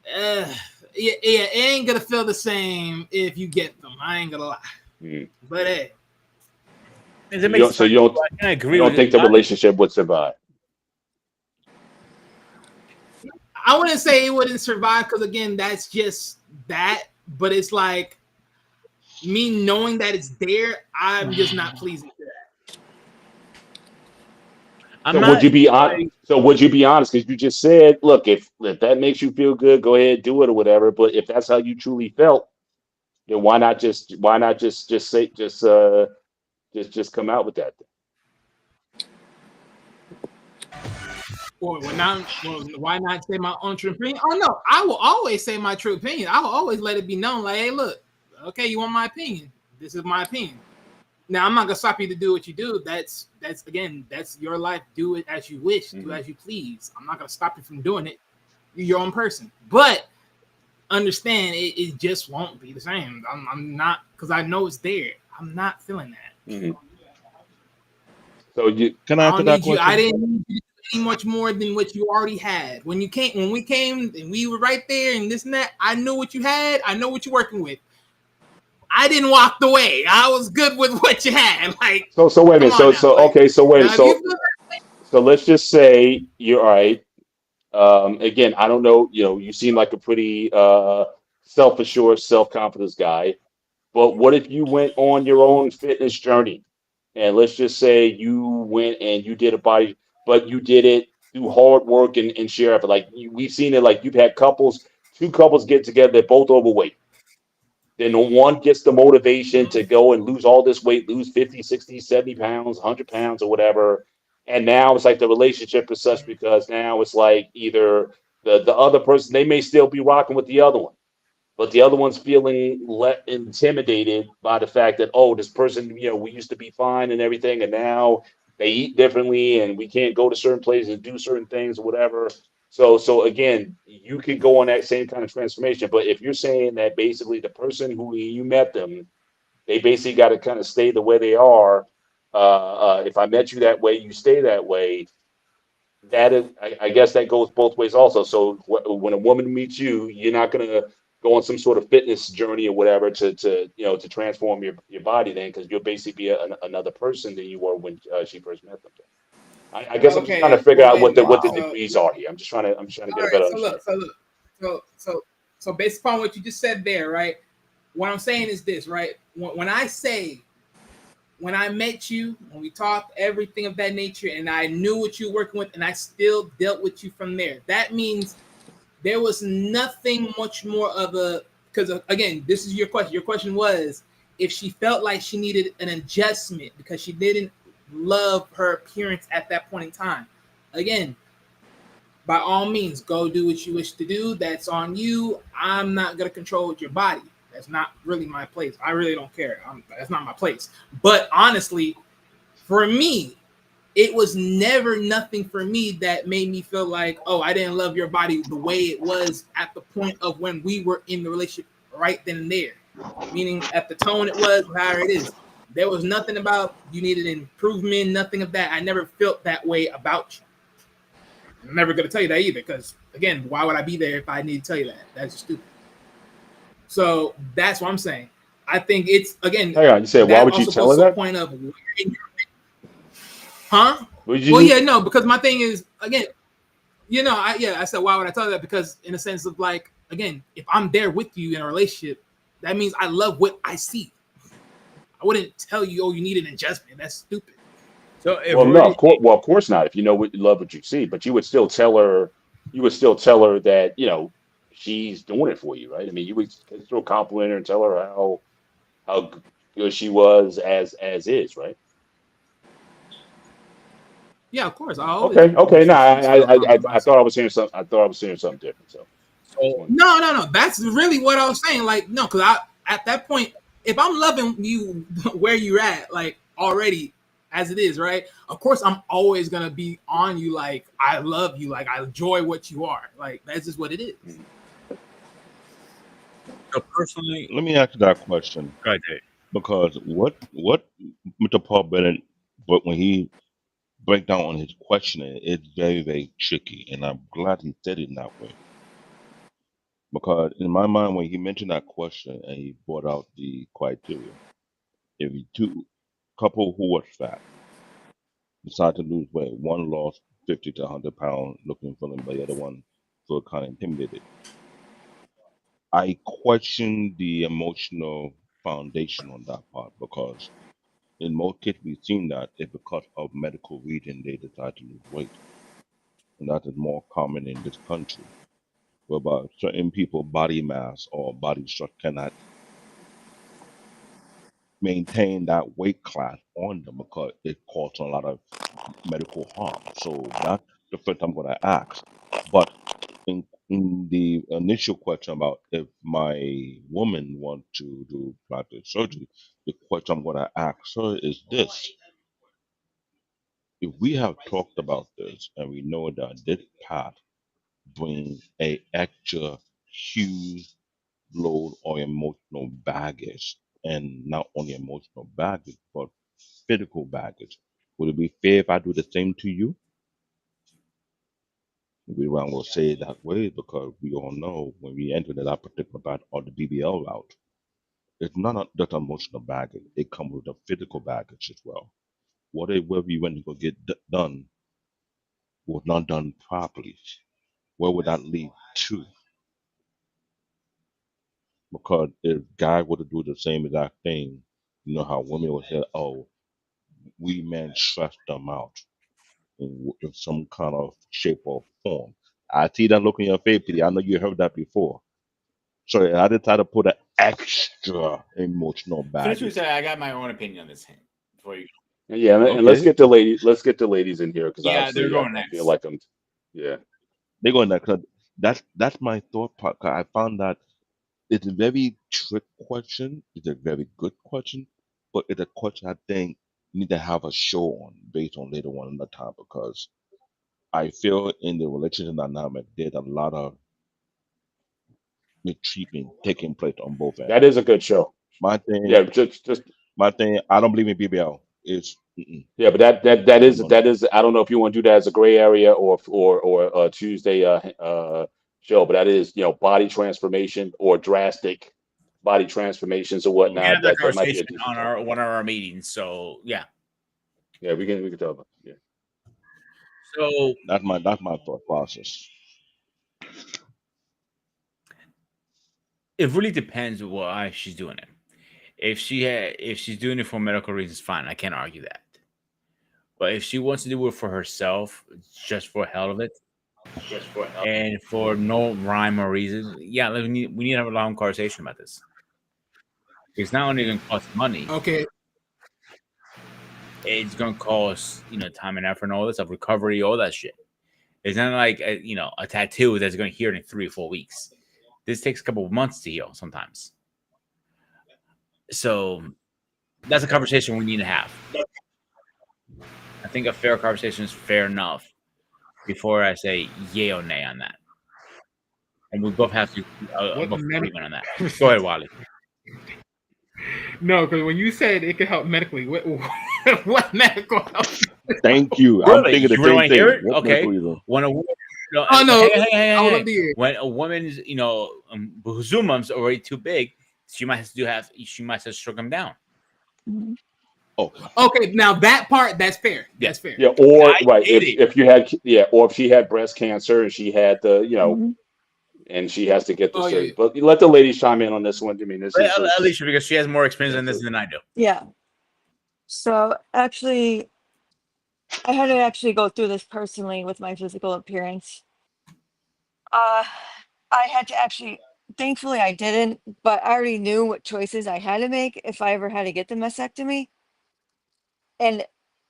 it ain't gonna feel the same if you get them. I ain't gonna lie. But hey. You don't think the relationship would survive? I wouldn't say it wouldn't survive because again, that's just that. But it's like me knowing that it's there, I'm just not pleased with that. I'm So not would you be on? like, So would you be honest? Because you just said, look, if that makes you feel good, go ahead, do it or whatever. But if that's how you truly felt, then why not just say just come out with that? Or why not say my own true opinion? Oh no, I will always say my true opinion. I will always let it be known, like, hey, look, okay, you want my opinion? This is my opinion. Now I'm not gonna stop you to do what you do. That's again, that's your life. Do it as you wish, do as you please. I'm not gonna stop you from doing it. You're your own person. But understand it just won't be the same. I'm not, because I know it's there. I'm not feeling that. Mhm. So you Can I I answer don't that need you. I question? didn't need you to do any much more than what you already had. When we came and we were right there and this and that, I knew what you had. I know what you're working with. I didn't walk away. I was good with what you had. Like, so wait a come minute. on So now. so Like, okay. So wait. now if you feel So let's just say you're all right. Again, I don't know. You know, you seem like a pretty self-assured, self-confident guy. But what if you went on your own fitness journey? And let's just say you went and you did a body, but you did it through hard work and sheer effort. Like we've seen it, like you've had two couples get together, they're both overweight. Then one gets the motivation to go and lose all this weight, lose 50, 60, 70 pounds, 100 pounds or whatever. And now it's like the relationship is such because now it's like either the other person, they may still be rocking with the other one, but the other one's feeling intimidated by the fact that, oh, this person, we used to be fine and everything, and now they eat differently, and we can't go to certain places and do certain things or whatever. So again, you could go on that same kind of transformation. But if you're saying that basically the person who you met them, they basically got to kind of stay the way they are. If I met you that way, you stay that way. That is, I guess that goes both ways also. So when a woman meets you, you're not gonna go on some sort of fitness journey or whatever to transform your body then, because you'll basically be another person than you were when she first met them. I guess I'm just trying to okay, figure well out what then, the so degrees are here. I'm just trying to get all a right. better So look, understanding. so based upon what you just said there, right? What I'm saying is this, right? When I say, when I met you, when we talked, everything of that nature, and I knew what you were working with, and I still dealt with you from there. That means there was nothing much more of a, because again, this is your question. Your question was if she felt like she needed an adjustment because she didn't love her appearance at that point in time. Again, by all means, go do what you wish to do. That's on you. I'm not gonna control your body. That's not really my place. I really don't care. That's not my place. But honestly, for me, it was never nothing for me that made me feel like, oh, I didn't love your body the way it was at the point of when we were in the relationship right then and there. Meaning at the tone it was, however it is. There was nothing about you needed improvement, nothing of that. I never felt that way about you. I'm never gonna tell you that either, because again, why would I be there if I need to tell you that? That's stupid. So that's what I'm saying. I think it's again Hang on, you said why that would you also tell goes her to a that? point of, huh? Would Well, you? yeah, no, because my thing is again, I said why would I tell you that? Because in a sense of like, again, if I'm there with you in a relationship, that means I love what I see. I wouldn't tell you, oh, you need an adjustment. That's stupid. so if Well, we're no, to, of course not. If you know what you love what you see, but you would still tell her, that she's doing it for you, right? I mean, you would still compliment her and tell her how good she was as is, right? Yeah, of course. I always Okay. make No, sure she's feel comfortable by I thought herself. I was hearing something. I thought I was hearing something different. So just so wanted to. No. That's really what I was saying. Like, no, because I at that point, if I'm loving you where you're at, like already as it is, right? Of course, I'm always gonna be on you. Like, I love you. Like, I enjoy what you are. Like, that's just what it is. Mhm. so personally, Let me ask you that question right. because what Mr. Paul Bennett, but when he break down on his questioning, it's very very tricky, and I'm glad he said it in that way because in my mind when he mentioned that question and he brought out the criteria, if you two couple who was fat decide to lose weight, one lost 50 to 100 pounds looking for them, but the other one feel kind of intimidated. I question the emotional foundation on that part because In most cases, we've seen that it's because of medical reason they decide to lose weight, and that is more common in this country, whereby certain people body mass or body structure cannot maintain that weight class on them because it causes a lot of medical harm. So that's the first I'm going to ask. But in the initial question about if my woman want to do plastic surgery, the question I'm going to ask her is this: if we have talked about this and we know that this path brings a extra huge load or emotional baggage, and not only emotional baggage but physical baggage, would it be fair if I do the same to you? We will say it that way because we all know when we enter that particular path or the BBL route, it's not just emotional baggage; it comes with a physical baggage as well. What if where we went to go get done was not done properly? Where would that lead to? Because if guys were to do the same exact thing, you know how women would say, "Oh, we men stress them out in some kind of shape or form." I see that look in your face, Petey. I know you heard that before. So I decided to put an extra emotional Finish what baggage. you say. I got my own opinion on this thing before you. Yeah, and let's Okay, get the ladies in here because Yeah, they're obviously I, going I feel next. like yeah. they're going there 'cause that's my thought part. 'Cause I found that it's a very trick question. It's a very good question, but it's a question I think we need to have a show on based on later on in the time because I feel in the relationship dynamic there's a lot of mistreatment taking place on both That ends. is a good show. My Yeah, thing, just my thing, I don't believe in BBL. It's yeah, but that no, is no, no. I don't know if you want to do that as a gray area or a Tuesday show, but that is body transformation or drastic body transformations or We can have whatnot. that That might be a conversation decent on topic. our one of our meetings. So yeah. Yeah, we can talk about it. Yeah. So That's my thought process. it really depends why she's doing it. If she's doing it for medical reasons, fine. I can't argue that. But if she wants to do it for herself, just for hell of it, and for no rhyme or reason, yeah, we need to have a long conversation about this. It's not only going to cost money, Okay. it's going to cost time and effort and all this stuff, recovery, all that shit. It's not like a tattoo that's going to heal in 3 or 4 weeks. This takes a couple of months to heal sometimes. So that's a conversation we need to have. I think a fair conversation is fair enough before I say yay or nay on that. And we both have to What both medical? agreement on that. Go ahead, Wally. No, because when you said it could help medically, what medical help? Thank you. I'm Really? thinking the You really same want to hear thing. it? What Okay. medical reason? When a woman, Oh no, I would love hey. to hear. When a woman's, Buzumum's already too big, she might have to shrink them down. Mhm. Oh, Okay, now that part that's fair. That's fair. Yeah, or I right get it. if you had or if she had breast cancer and she had the Mhm. and she has to get the Oh yeah. surgery. But let the ladies chime in on this one. I mean, this is Alicia, because she has more experience in yeah, this than I do. Yeah. So actually, I had to actually go through this personally with my physical appearance. Uh, I had to actually, thankfully, I didn't, but I already knew what choices I had to make if I ever had to get the mastectomy. And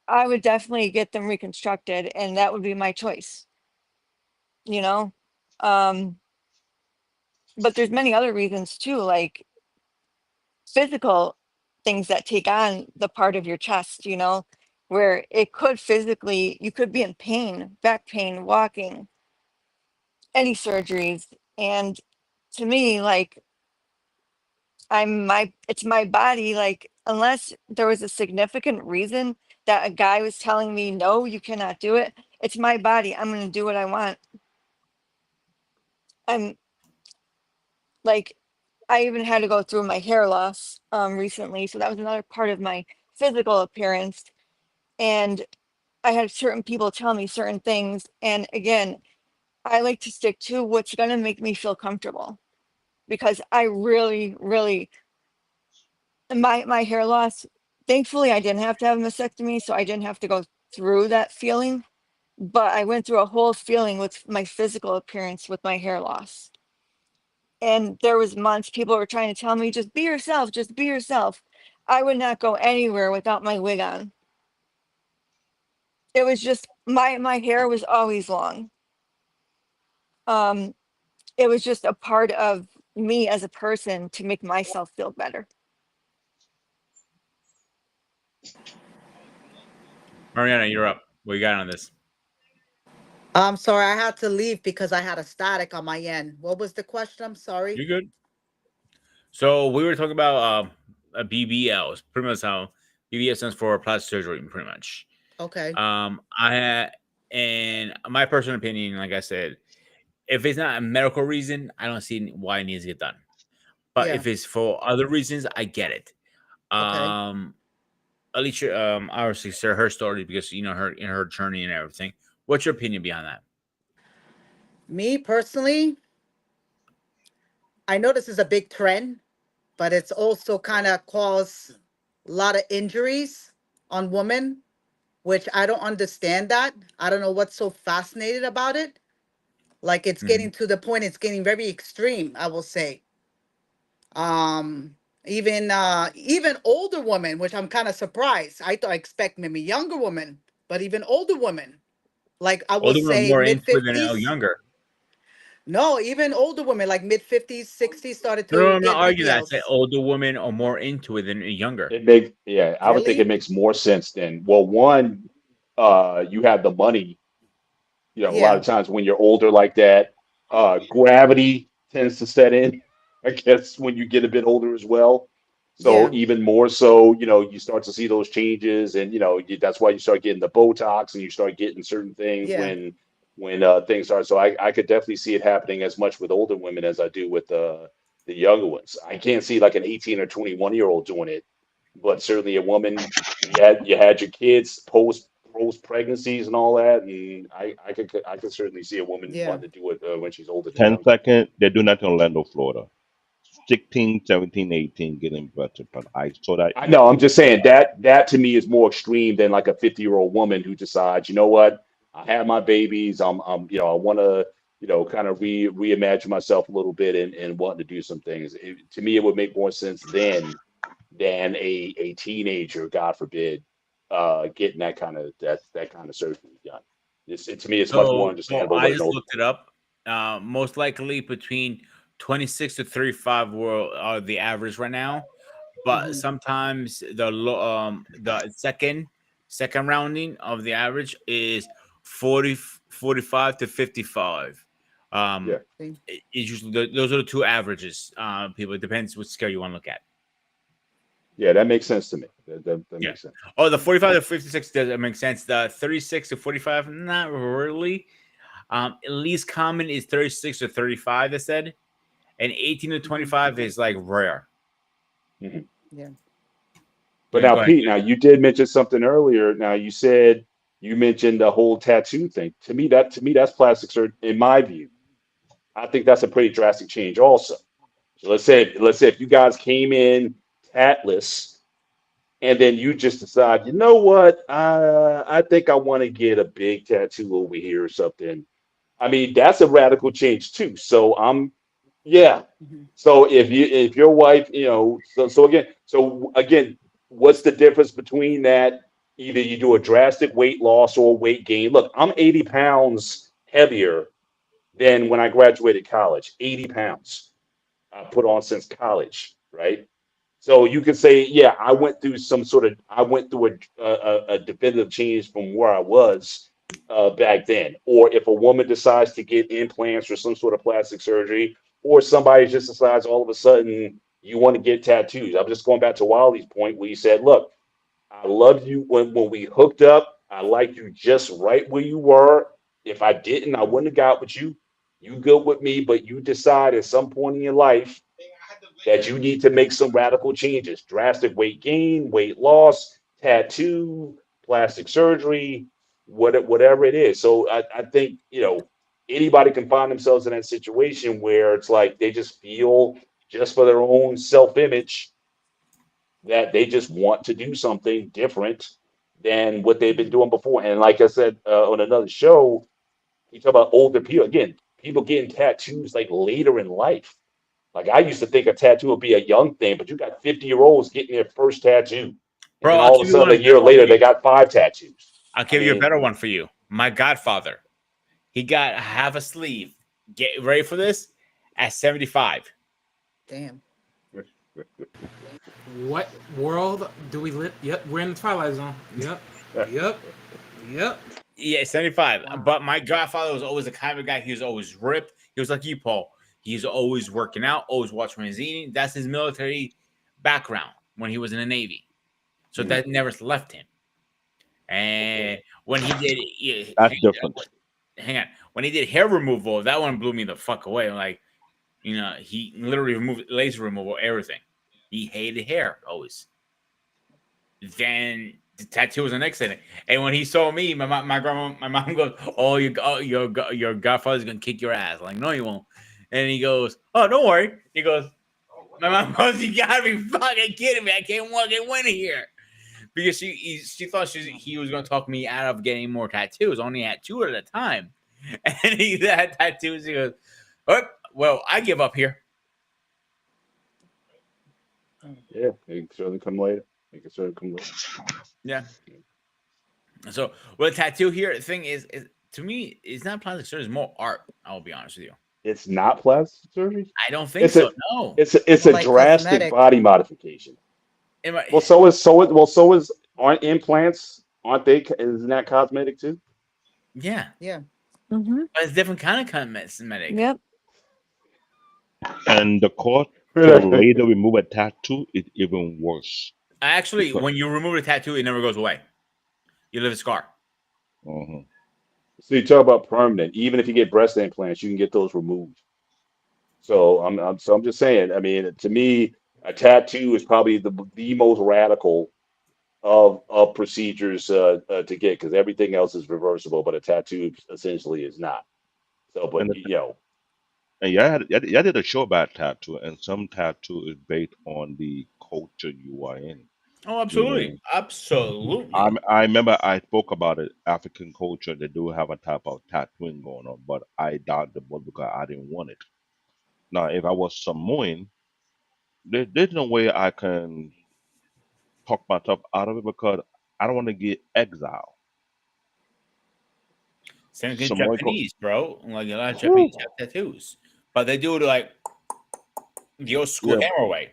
I would definitely get them reconstructed, and that would be my choice, you know? Um, but there's many other reasons too, like physical things that take on the part of your chest, where it could physically, you could be in pain, back pain, walking, any surgeries. And to me, like, it's my body, like, unless there was a significant reason that a guy was telling me, no, you cannot do it, it's my body. I'm going to do what I want. I'm like, I even had to go through my hair loss recently. So that was another part of my physical appearance. And I had certain people tell me certain things. And again, I like to stick to what's going to make me feel comfortable because I really, really, my hair loss, Thankfully, I didn't have to have a mastectomy, so I didn't have to go through that feeling. But I went through a whole feeling with my physical appearance with my hair loss. And there was months people were trying to tell me, just be yourself, just be yourself. I would not go anywhere without my wig on. It was just my hair was always long. Um, it was just a part of me as a person to make myself feel better. Mariana, you're up. What you got on this? I'm sorry, I had to leave because I had a static on my end. What was the question? I'm sorry. You good? So we were talking about a BBL. It's pretty much how BBL stands for plastic surgery, pretty much. Okay. And my personal opinion, like I said, if it's not a medical reason, I don't see why it needs to get done. But Yeah. if it's for other reasons, I get it. Okay. Alicia, obviously, share her story because you know her in her journey and everything. What's your opinion behind that? Me personally, I know this is a big trend, but it's also kind of caused a lot of injuries on women, which I don't understand that. I don't know what's so fascinated about it. Like it's getting to the point, it's getting very extreme, I will say. Even older women, which I'm kind of surprised. I expect maybe younger women, but even older women, like I would Older women are say more mid into it than 50s. younger. No, even older women like mid 50s, 60s started No, to I'm not get arguing that. I say BBLs. older women are more into it than younger. I would think it Really? makes more sense than, well, one, you have the money. You know, a lot Yeah, of times when you're older like that, gravity tends to set in, I guess, when you get a bit older as well. So yeah, even more so, you know, you start to see those changes, and that's why you start getting the Botox and you start getting certain things yeah, when things start. So I could definitely see it happening as much with older women as I do with the younger ones. I can't see like an 18 or 21-year-old doing it, but certainly a woman. You had your kids post pregnancies and all that, and I could certainly see a woman yeah. wanting to do it when she's older than 10 younger. seconds, they're doing that in Orlando, Florida. 16, 17, 18 getting better. But I saw that I know. I'm yesterday. just saying that to me is more extreme than like a 50-year-old woman who decides, you know what, I have my babies. I want to, kind of reimagine myself a little bit and wanting to do some things. To me, it would make more sense then than a teenager, God forbid, getting that kind of surgery done. To me, it's much more So understandable I with an just older looked it up. Most likely between 26 to 35 are the average right now, but Hmm. sometimes the second rounding of the average is 45 to 55. yeah, It's usually those are the two averages. People, it depends which scale you want to look at. yeah, that makes sense to me. That Yeah. makes sense. Oh, the 45 to 56 doesn't make sense. The 36 to 45, not really. Least common is 36 to 35, they said. And 18 to Hmm. 25 is like rare. Mhm. Yeah. But Yeah, now, go ahead. Pete, now you did mention something earlier. Now you mentioned the whole tattoo thing. To me that's plastic surgery. In my view, I think that's a pretty drastic change. Also, so let's say if you guys came in tatless, and then you just decide, you know what, I think I want to get a big tattoo over here or something. I mean, that's a radical change too. So yeah. Hmm. So if your wife, so again, what's the difference between that? Either you do a drastic weight loss or weight gain. Look, I'm 80 pounds heavier than when I graduated college. 80 pounds I put on since college, right? So you could say, yeah, I went through a definitive change from where I was back then. Or if a woman decides to get implants or some sort of plastic surgery, or somebody just decides all of a sudden you want to get tattoos. I'm just going back to Wiley's point where he said, look, I loved you when we hooked up. I liked you just right where you were. If I didn't, I wouldn't have got with you. You good with me, but you decide at some point in your life that you need to make some radical changes, drastic weight gain, weight loss, tattoo, plastic surgery, whatever it is. So I think, anybody can find themselves in that situation where it's like they just feel, just for their own self image, that they just want to do something different than what they've been doing before. And like I said on another show, you talk about older people again, people getting tattoos like later in life. Like I used to think a tattoo would be a young thing, but you got 50-year-olds getting their first tattoo, and Bro, then I'll all of give a you sudden one a a better year one for later they you. got 5 tattoos. I'll I give you a mean, better one for you. My godfather, he got half a sleeve. Get ready for this at 75. Damn. What world do we live? Yep, we're in the Twilight Zone. Yep, yep, yep. Yeah, 75. Wow. But my godfather was always the kind of guy. He was always ripped. He was like you, Paul. He's always working out, always watching his eating. That's his military background when he was in the Navy. So that never left him. And when he did, yeah, That's different. hang on. When he did hair removal, that one blew me the fuck away. I'm like, he literally removed laser removal, everything. He hated hair always. Then the tattoo was the next thing. And when he saw me, my mom goes, "Oh, your godfather's gonna kick your ass." I'm like, no, he won't. And he goes, "Oh, don't worry." He goes, my mom goes, "You gotta be fucking kidding me! I can't walk in winter here." Because she thought he was gonna talk me out of getting more tattoos. Only had 2 at a time, and he had tattoos. He goes, "Oh, well, I give up here." yeah, it can certainly come later. It can certainly come later. Yeah. So, well, the tattoo here thing is to me, it's not plastic surgery; it's more art. I'll be honest with you. It's not plastic surgery. I don't think It's so. a No. it's More a like drastic cosmetic. body modification. Am I- Well, so is aren't implants? Aren't they? Isn't that cosmetic too? yeah, Yeah. Mm-hmm. but it's different kind of cosmetic. Yep. And the cost to later remove a tattoo is even worse. Actually, Because- when you remove a tattoo, it never goes away. You leave a scar. Mhm. So you talk about permanent. Even if you get breast implants, you can get those removed. So I'm just saying. I mean, to me, a tattoo is probably the most radical of procedures to get because everything else is reversible, but a tattoo essentially is not. So, but And and y'all did a show about tattoo, and some tattoo is based on the culture you are in. Oh, absolutely, absolutely. I remember I spoke about it. African culture, they do have a type of tattooing going on, but I doubt the was because I didn't want it. Now, if I was Samoan, there's no way I can talk myself out of it because I don't want to get exiled. Same thing with Samoan Japanese, bro. Like a lot of Whew. Japanese have tattoos, but they do it like the old school Yeah. hammer way.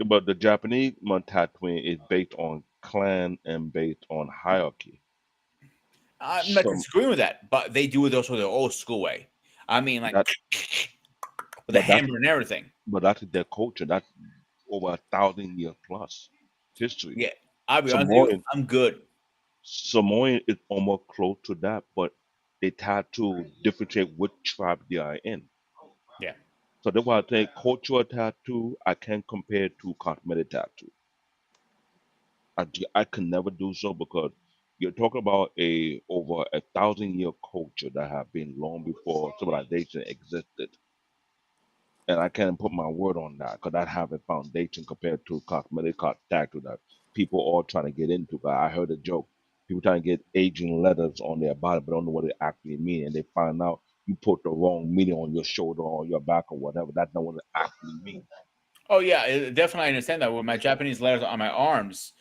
But the Japanese tattooing is based on clan and based on hierarchy. I'm not So disagreeing with that, but they do it also the old school way. I mean, like that, with the but that's hammer and everything. but that's their culture. That's over 1,000 year plus history. Yeah, I'll be honest with you, Samoan I'm good. Samoan is almost close to that, but they tattoo differentiate which tribe they are in. Yeah. So that's why I think cultural tattoo I can't compare to cosmetic tattoo. I can never do so because you're talking about a over 1,000 year culture that have been long before civilization existed, and I can't put my word on that because that have a foundation compared to cosmetic tattoo that people all trying to get into. 'Cause I heard a joke. People trying to get aging letters on their body, but don't know what it actually means, and they find out you put the wrong meaning on your shoulder or your back or whatever. That's not what it actually means. Oh yeah, definitely I understand that. With my Japanese letters on my arms,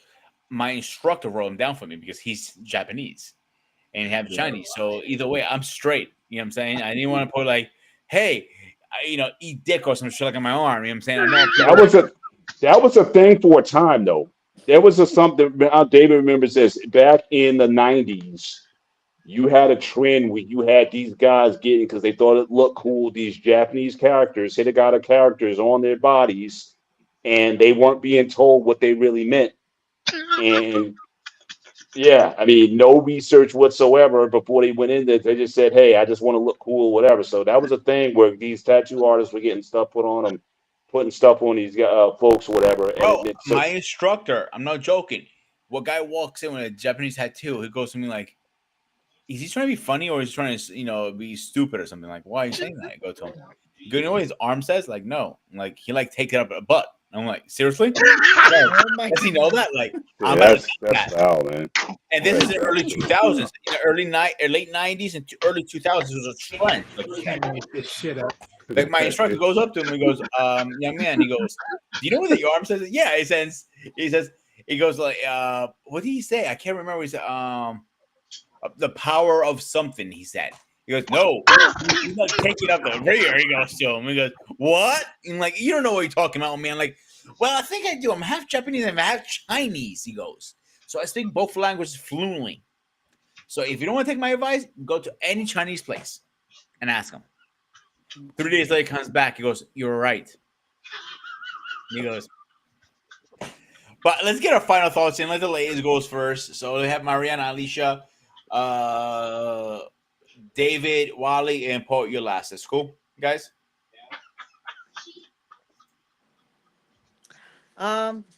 my instructor wrote them down for me because he's Japanese and he have Yeah. Chinese. So either way, I'm straight. You know what I'm saying? I didn't want to put like, hey, eat dick or some shit like on my arm. You know what I'm saying? I know That was a thing for a time though. There was a something David remembers this back in the 90s. You had a trend where you had these guys getting because they thought it looked cool. These Japanese characters, Hitagata characters on their bodies, and they weren't being told what they really meant. And yeah, I mean, no research whatsoever before they went in there. They just said, "Hey, I just want to look cool, whatever." So that was a thing where these tattoo artists were getting stuff put on them, putting stuff on these folks, whatever. And bro, so my instructor, I'm not joking. What guy walks in with a Japanese tattoo, he goes to me like, is he trying to be funny or is he trying to, be stupid or something? Like, why are you saying that? I go to him. You know what his arm says? Like, no. Like, he take it up a butt. I'm like, seriously? Oh my Does he know that? Like, I'm Yeah, about to make that's that. foul, man. And this is That's in early absolutely 2000s, in the late 90s and early 2000s. It was a trend. Like, You can't make this shit up. like my instructor goes up to him and goes, young man, he goes, do you know what the arm says? Yeah, he goes like, what did he say? I can't remember. He said, the power of something. He said. He goes, no, he's not taking up the rear. He goes to him. He goes, what? And like, you don't know what you're talking about, man. Like, well, I think I do. I'm half Japanese and half Chinese. He goes, so I speak both languages fluently. So if you don't want to take my advice, go to any Chinese place and ask him. 3 days later, he comes back. He goes, "You're right." He goes, but let's get our final thoughts in. Let the ladies goes first. So we have Mariana, Alicia, David, Wally, and Paul. Your last. That's cool, guys.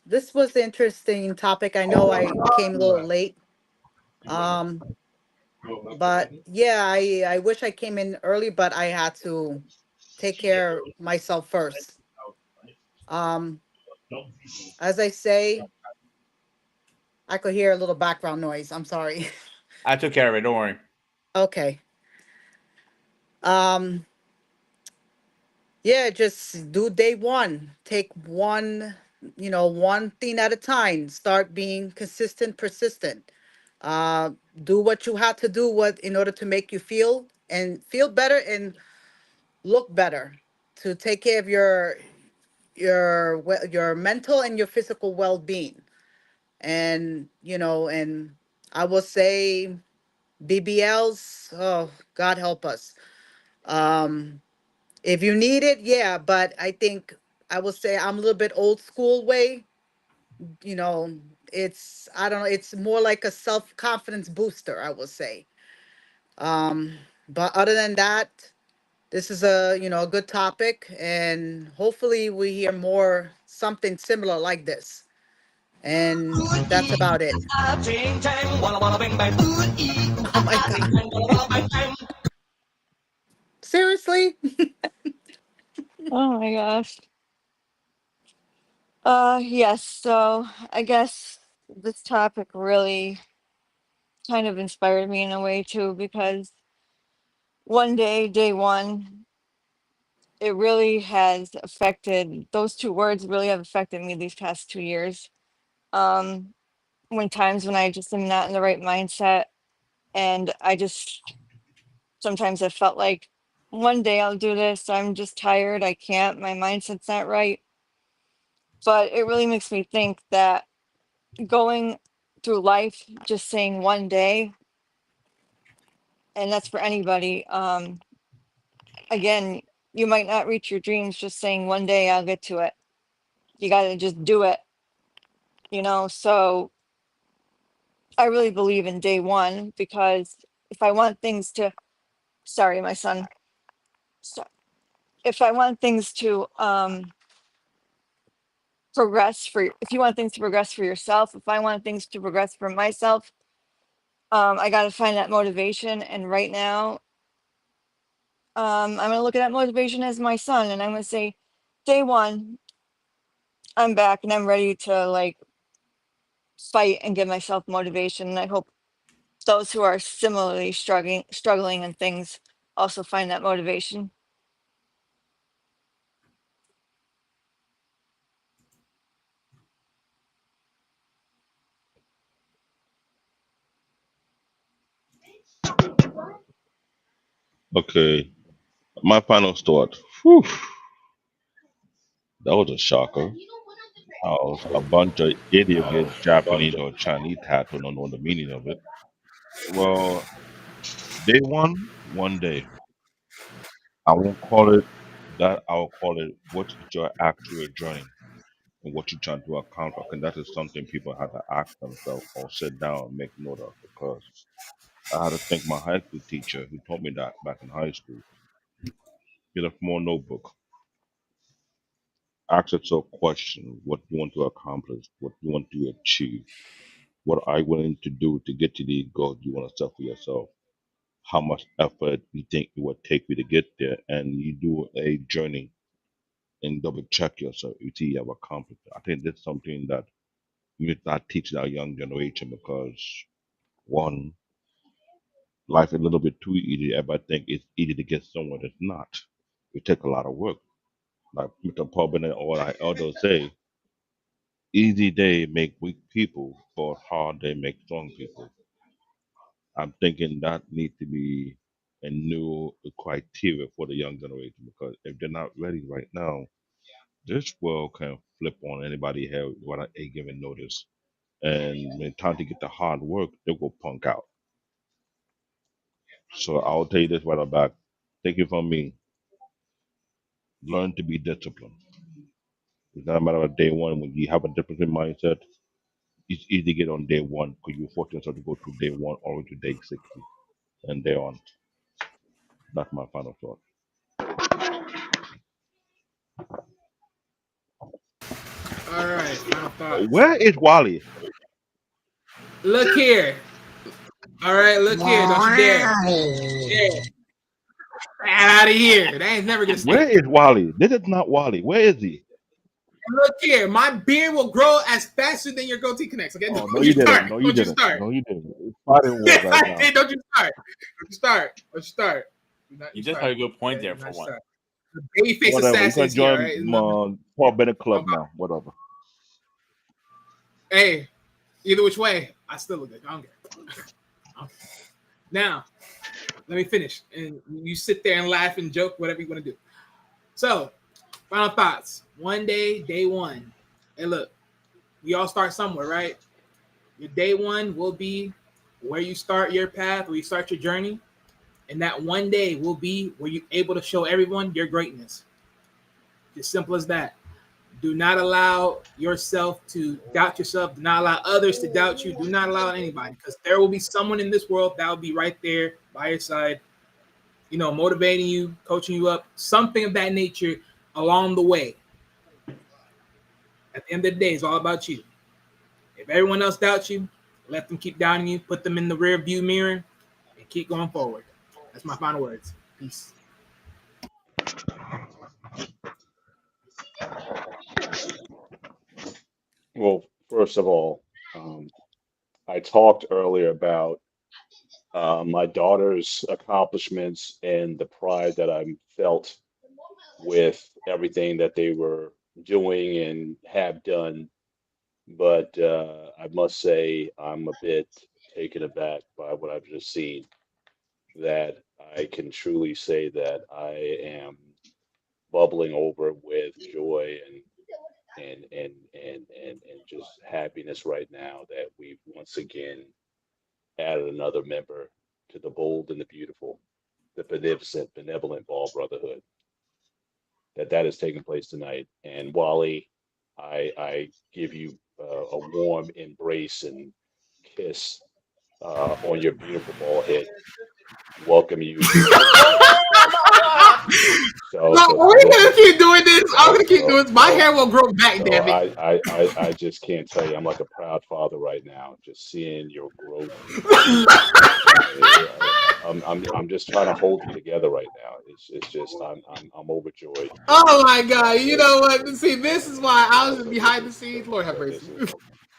This was an interesting topic. I know I came a little late. Um, but yeah, I wish I came in early, but I had to take care of myself first. Um, as I say, I could hear a little background noise. I'm sorry. I took care of it. Don't worry. Okay. Um, yeah, just do day one. Take one, one thing at a time. Start being consistent, persistent. Uh, do what you have to do what in order to make you feel better and look better. To take care of your mental and your physical well-being. And I will say BBLs, oh, God help us. Um, if you need it, yeah, but I think I will say I'm a little bit old school way. You know, I don't know, it's more like a self-confidence booster, I will say. Um, but other than that, this is a good topic, and hopefully we hear more something similar like this. And that's about it. Oh my God. Seriously? Oh my gosh. Yes, so I guess this topic really kind of inspired me in a way too, because one day, day one, it really has affected, those two words really have affected me these past 2 years. Um, when times when I just am not in the right mindset, and I just sometimes I felt like one day I'll do this, I'm just tired, I can't, my mindset's not right. But it really makes me think that going through life just saying one day, and that's for anybody, again, you might not reach your dreams just saying one day I'll get to it. You got to just do it, so I really believe in day one, because if I want things to, sorry, my son, so if I want things to progress for, if you want things to progress for yourself, if I want things to progress for myself, I got to find that motivation. And right now, I'm going to look at that motivation as my son, and I'm going to say, day one, I'm back and I'm ready to like fight and give myself motivation. And I hope those who are similarly struggling in things also find that motivation. Okay, my final thought. Whew, that was a shocker. How a bunch of idiot get Japanese or Chinese tattoo and don't know the meaning of it. Well, day one day. I won't call it that. I'll call it what's your actual journey and what you're trying to accomplish. And that is something people have to ask themselves or sit down and make note of, because I had to thank my high school teacher who told me that back in high school. Get a small notebook. Ask yourself questions: what you want to accomplish, what you want to achieve, what are you willing to do to get to these goals you want to set for yourself, how much effort you think it would take you to get there, and you do a journey and double check yourself. You see you have accomplished it. I think that's something that we need to start teaching our young generation because one, life is a little bit too easy. Everybody think it's easy to get somewhere. It's not. It takes a lot of work. Like Mr. Paul Bennett or our elders say, easy day make weak people, but hard day make strong people. I'm thinking that needs to be a new criteria for the young generation because if they're not ready right now, this world can flip on anybody here without a given notice. And when it's time to get the hard work, they will punk out. So I'll tell you this right back. Take it from me. Learn to be disciplined. It's not a matter of day one when you have a different mindset. It's easy to get on day one because you force yourself to go through day one all the way to day 60 and day on. That's my final thought. All right, final thoughts. Where is Wally? Look here. All right, look here. Don't you dare. Yeah. Get out of here. That ain't never gonna Where stick. is Wally? This is not Wally. Where is he? Look here. My beard will grow as faster than your goatee connects. Okay, Oh, don't no, you you didn't. start. No, you Don't you didn't. start. No, you didn't. It's fighting words right I now. did. Don't you start. Don't you start. Don't you start. Do not You just had start. a good point Okay, there do for not one. start. The babyface Whatever. You can assassins here. All right. join Paul Bennett Club now. Whatever. Hey, either which way, I still look good. I don't care. Now, let me finish, and you sit there and laugh and joke, whatever you want to do. So, final thoughts. One day one. Hey, look, we all start somewhere, right? Your day one will be where you start your path, where you start your journey, and that one day will be where you're able to show everyone your greatness. As simple as that. Do not allow yourself to doubt yourself. Do not allow others to doubt you. Do not allow anybody, because there will be someone in this world that will be right there by your side, motivating you, coaching you up, something of that nature along the way. At the end of the day, it's all about you. If everyone else doubts you, let them keep doubting you, put them in the rear view mirror, and keep going forward. That's my final words. Peace. Well, first of all, um, I talked earlier about my daughter's accomplishments and the pride that I felt with everything that they were doing and have done. But I must say, I'm a bit taken aback by what I've just seen. That I can truly say that I am bubbling over with joy and just happiness right now that we've once again added another member to the bold and the beautiful, the beneficent, benevolent Ball Brotherhood. That is taking place tonight. And Wally, I give you a warm embrace and kiss on your beautiful bald head. Welcome you to the Benevolent Club. So, No, so, we're so, gonna keep doing this. I'm so, gonna keep so, doing this. My so, hair will grow back, so damn it. I just can't tell you. I'm like a proud father right now, just seeing your growth. I'm just trying to hold you together right now. It's just I'm overjoyed. Oh my God! You With know what? See, this is why I was so this behind the is scenes. Lord have so mercy. this is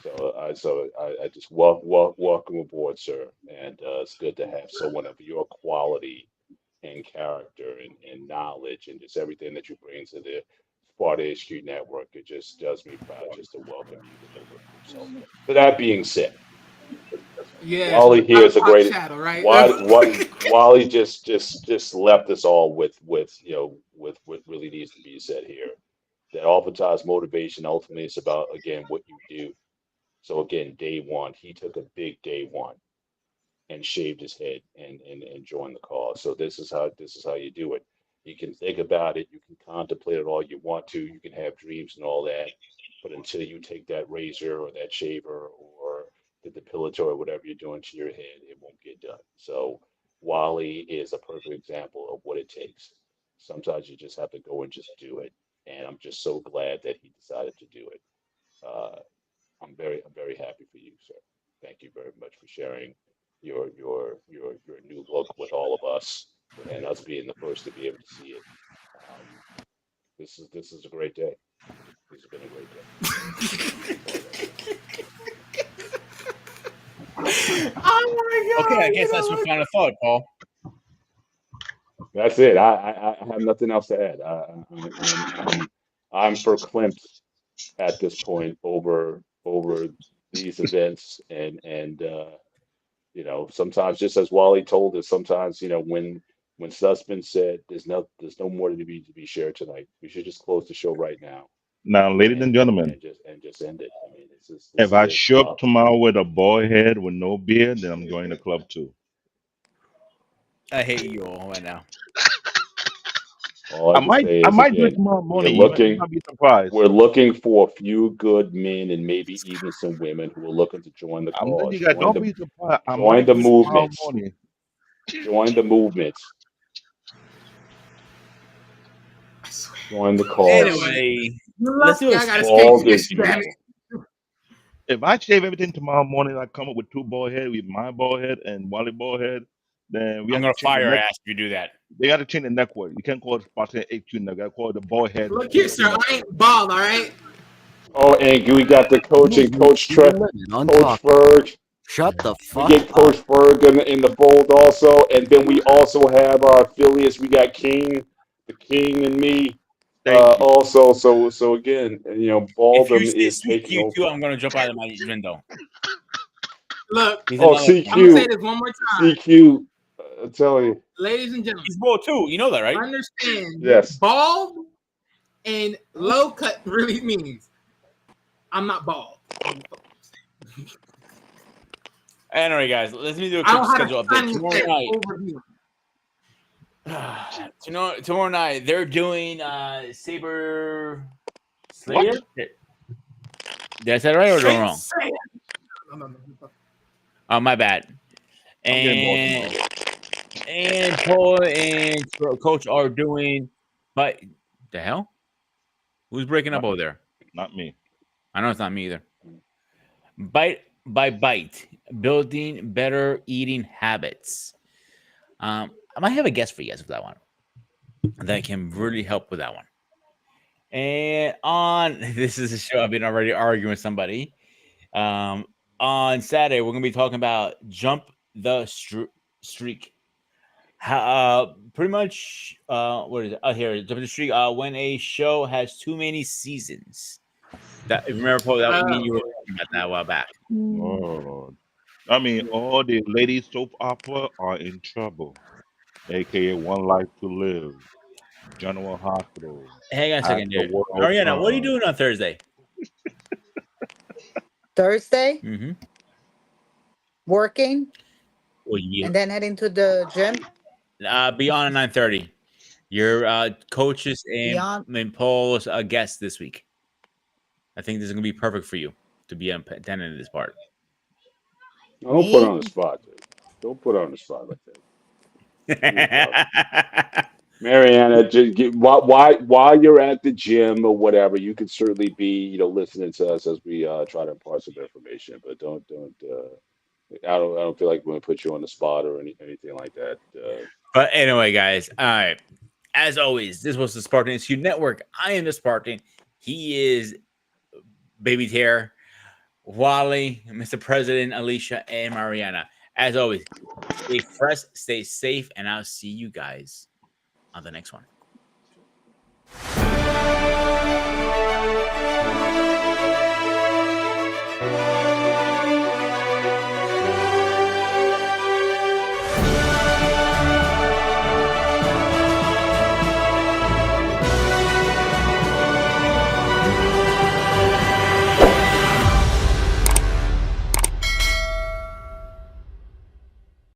I just welcome aboard, sir, and it's good to have someone of your quality and character and knowledge and just everything that you bring to the Sparta HQ network. It just does me proud just to welcome you to the room. So, with that being said, Yes, my Wally here is a top great. shadow, right? Wally just left us all with with what really needs to be said here. That oftentimes motivation ultimately is about again what you do. So again, day one, he took a big day one and shaved his head and joined the cause. So this is how you do it. You can think about it, you can contemplate it all you want to, you can have dreams and all that, but until you take that razor or that shaver or the depilator or whatever you're doing to your head, it won't get done. So Wally is a perfect example of what it takes. Sometimes you just have to go and just do it. And I'm just so glad that he decided to do it. Uh, I'm very happy for you, sir. Thank you very much for sharing your new look with all of us, and us being the first to be able to see it. Um, This is a great day. This has been a great day. Oh my Okay, I god! guess that's your final thought, Paul. That's it. I have nothing else to add. I'm verklempt at this point over these events and you know, sometimes just as Wally told us, sometimes, you know, when stuff's been said, there's no more to be shared tonight. We should just close the show right now Now, ladies and gentlemen, and just end it. I mean, this if is I it. show up tomorrow with a boy head with no beard, then I'm joining the club too. I hate you all right now. All I can say I is might do it again, tomorrow we're morning. You looking might be surprised. we're looking for a few good men and maybe even some women who are looking to join the I'm letting cause, you guys, don't be surprised. I join might the do it tomorrow movements, morning. join the movements, I swear. join the cause. Anyway, You're let's do lucky a I got a sport. Bald skate is to damn it. beautiful. If I shave everything tomorrow morning, I come up with two bald head, with my bald head and Wally bald head, then we I'm have to gonna change the fire neck. ass if you do that. They got to change the neck word. You can't call it Spartan HQ neck. You got to call it the bald head Look here, HQ sir. neck. I ain't bald, all right? Oh, and we got the coach and You've reached your limit on Coach talking. Ferg. Shut the We fuck get up. Coach Ferg in the fold also, and then we also have our affiliates. We got King, the King, and me Thank you. also. So again, you know, If you Baldum say is taking over. CQ2, I'm gonna jump out of my window. Look, He's Oh, another one. I'm gonna say CQ, this one more time. CQ. I tell you, Ladies and gentlemen, He's bald too. You know that, right? understand yes. bald and low cut really means I'm not bald. Anyway, guys, let me do a I quick don't have schedule a update. signing Tomorrow night, overview. tomorrow night, they're doing Saber What? Slayer. Did I say it right or Straight wrong? say it. No. Oh, my bad. I'm getting bored And tomorrow. Paul and Coach are doing, but the hell? Who's breaking up Not, over there? not me. I know it's not me either. Bite by bite, building better eating habits. I might have a guest for you guys for that one that can really help with that one. And on this is a show I've been already arguing with somebody. On Saturday, we're gonna be talking about jump the streak. Pretty much. What is it? Oh, here, jump the streak. When a show has too many seasons. That if you remember, Paul, that me and you were talking about that a while back. Oh, Lord. I mean, all the ladies soap opera are in trouble, aka One Life to Live, General Hospital, Hang on a As second, the dude. World Ariana, what are you Turns. doing on Thursday? Thursday, Mm-hmm. working, Well, you and then heading to the gym. beyond at 9:30. Your coaches Beyond. and Paul's guest this week. I think this is gonna be perfect for you to be attending to this part. Don't put her Me? on the spot, dude. Don't put her on the spot like that. Mariana, just while you're at the gym or whatever, you can certainly be, you know, listening to us as we try to impart some information. But don't. I don't feel like we're gonna put you on the spot or anything like that. But anyway, guys, all right. As always, this was the Spartan Institute Network. I am the Spartan. He is Baby Tear, Wally, Mr. President, Alicia, and Mariana. As always, stay fresh, stay safe, and I'll see you guys on the next one.